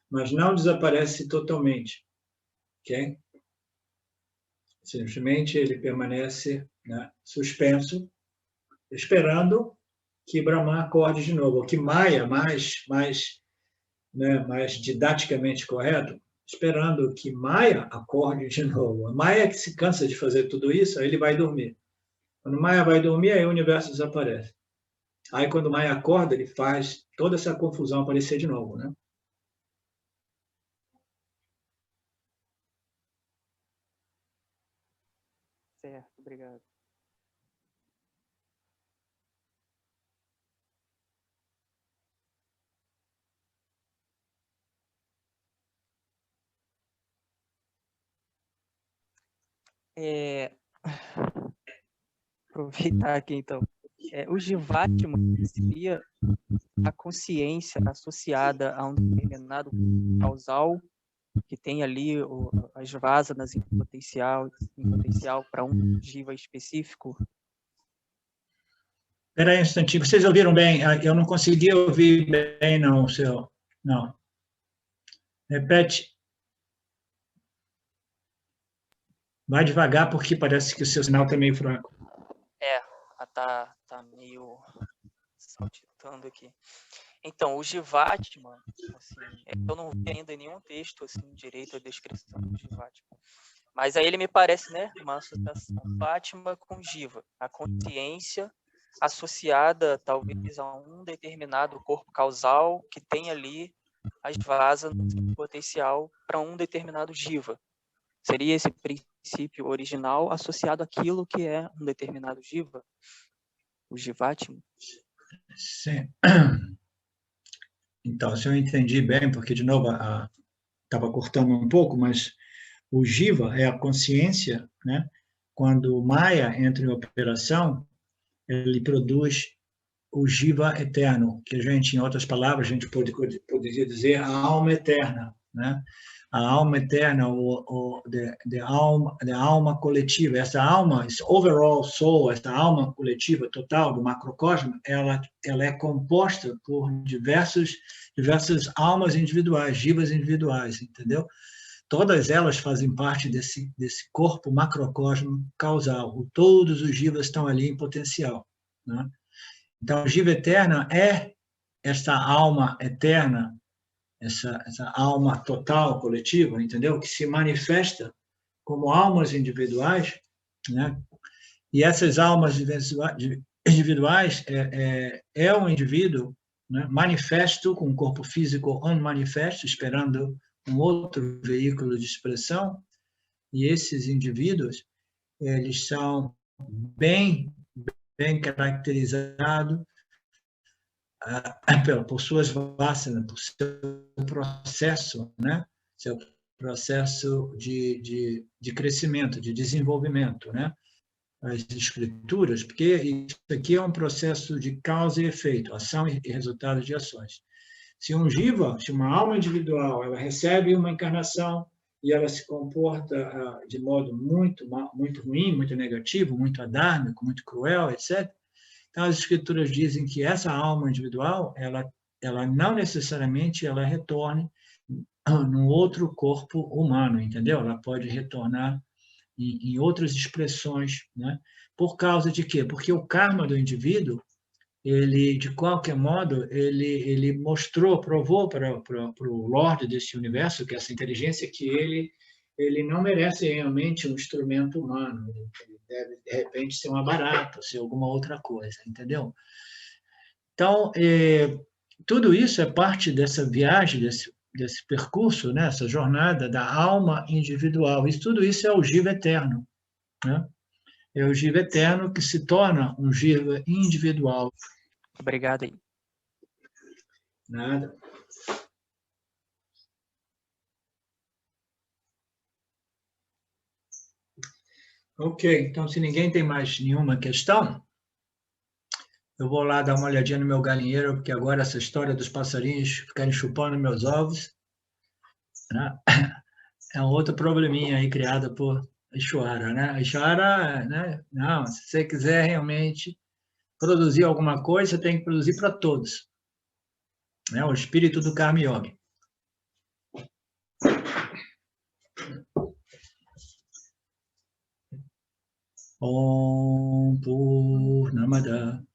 Mas não desaparece totalmente, ok? Simplesmente ele permanece, né, suspenso, esperando que Brahma acorde de novo, ou que Maya, mais didaticamente correto, esperando que Maya acorde de novo. A Maya que se cansa de fazer tudo isso, aí ele vai dormir. Quando Maya vai dormir, aí o universo desaparece. Aí quando Maya acorda, ele faz toda essa confusão aparecer de novo, né? Certo, obrigado. Aproveitar aqui, então. O Jivatma seria a consciência associada a um determinado causal que tem ali as vasanas em potencial para um Jiva específico? Espera aí um instantinho. Vocês ouviram bem? Eu não consegui ouvir bem, não, o seu... Não. Repete. Vai devagar, porque parece que o seu sinal está meio fraco. Tá meio saltitando aqui. Então, o Jivatma, assim, eu não vi ainda nenhum texto assim, direito a descrição do Jivatma. Mas aí ele me parece, né, uma associação Fatma com Jiva, a consciência associada talvez a um determinado corpo causal que tem ali as vasanas em potencial para um determinado Jiva. Seria esse princípio original associado àquilo que é um determinado Jiva? O Jivatma? Sim. Então, se eu entendi bem, porque, de novo, estava cortando um pouco, mas o Jiva é a consciência, né? Quando o Maya entra em operação, ele produz o Jiva eterno, que a gente, em outras palavras, a gente poderia dizer a alma eterna, né? A alma eterna, a alma coletiva, essa alma, esse overall soul, essa alma coletiva total do macrocosmo, ela é composta por diversas almas individuais, jivas individuais, entendeu? todas elas fazem parte desse corpo macrocosmo causal. Todos os jivas estão ali em potencial, né? Então, o jiva eterna é essa alma eterna, essa alma total, coletiva, entendeu? Que se manifesta como almas individuais, né? E essas almas individuais é um indivíduo, né, manifesto, com um corpo físico unmanifesto, esperando um outro veículo de expressão, e esses indivíduos, eles são bem caracterizados por suas vasanas, por seu processo, né? Seu processo de crescimento, de desenvolvimento, né? As escrituras, porque isso aqui é um processo de causa e efeito, ação e resultado de ações. Se um jiva, se uma alma individual, ela recebe uma encarnação e ela se comporta de modo muito ruim, muito negativo, muito adármico, muito cruel, etc., então as escrituras dizem que essa alma individual, ela não necessariamente ela retorne num outro corpo humano, entendeu? Ela pode retornar em outras expressões, né? Por causa de quê? Porque o karma do indivíduo, ele, de qualquer modo, ele provou para o Lorde desse universo, que é essa inteligência, que ele não merece realmente um instrumento humano. Ele deve, de repente, ser uma barata, ser alguma outra coisa, entendeu? Então, tudo isso é parte dessa viagem, desse percurso, né? Essa jornada da alma individual. E tudo isso é o jiva eterno, né? É o jiva eterno que se torna um jiva individual. Obrigado aí. Nada. Ok, então se ninguém tem mais nenhuma questão, eu vou lá dar uma olhadinha no meu galinheiro, porque agora essa história dos passarinhos ficarem chupando meus ovos, né? É um outro probleminha aí criado por Ishwara, né? A Ishwara, né? Não, se você quiser realmente produzir alguma coisa, você tem que produzir para todos, né? O espírito do Karma Yoga. Om Purnamada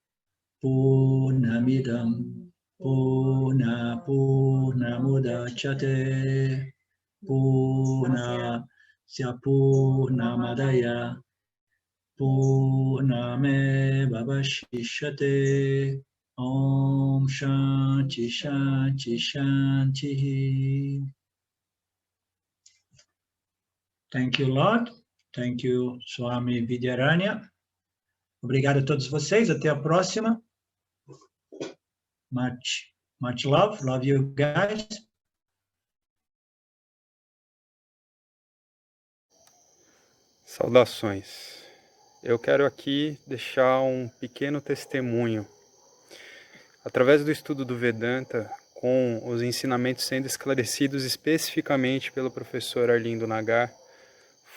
Purnamidam Purnamudachyate Purnasya Purnamadaya Purnameva Vashishyate. Om Shanti Shanti Shanti. Thank you, Lord. Thank you, Swami Vidyaranya. Obrigado a todos vocês. Até a próxima. Much love. Love you guys. Saudações. Eu quero aqui deixar um pequeno testemunho. Através do estudo do Vedanta, com os ensinamentos sendo esclarecidos especificamente pelo professor Arlindo Nagar,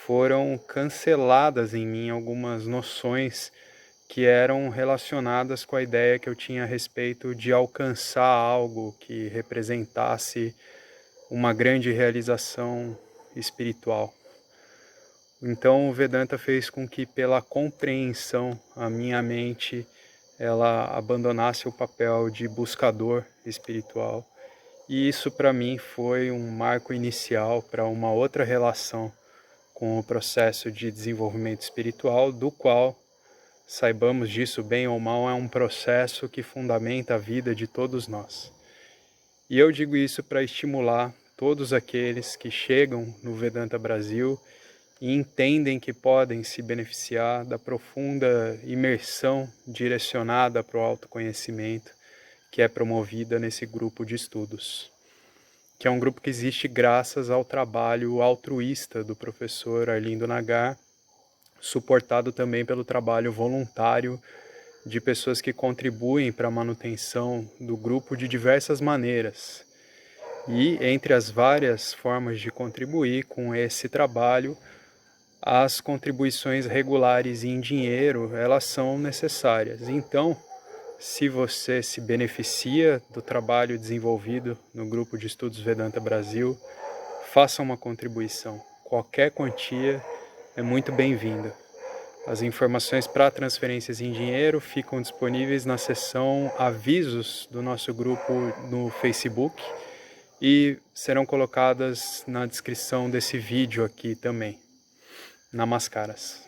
foram canceladas em mim algumas noções que eram relacionadas com a ideia que eu tinha a respeito de alcançar algo que representasse uma grande realização espiritual. Então o Vedanta fez com que, pela compreensão, a minha mente ela abandonasse o papel de buscador espiritual. E isso para mim foi um marco inicial para uma outra relação com o processo de desenvolvimento espiritual, do qual, saibamos disso bem ou mal, é um processo que fundamenta a vida de todos nós. E eu digo isso para estimular todos aqueles que chegam no Vedanta Brasil e entendem que podem se beneficiar da profunda imersão direcionada para o autoconhecimento que é promovida nesse grupo de estudos, que é um grupo que existe graças ao trabalho altruísta do professor Arlindo Nagar, suportado também pelo trabalho voluntário de pessoas que contribuem para a manutenção do grupo de diversas maneiras. E entre as várias formas de contribuir com esse trabalho, as contribuições regulares em dinheiro, elas são necessárias. Então, se você se beneficia do trabalho desenvolvido no Grupo de Estudos Vedanta Brasil, faça uma contribuição. Qualquer quantia é muito bem-vinda. As informações para transferências em dinheiro ficam disponíveis na seção avisos do nosso grupo no Facebook e serão colocadas na descrição desse vídeo aqui também. Namascaras.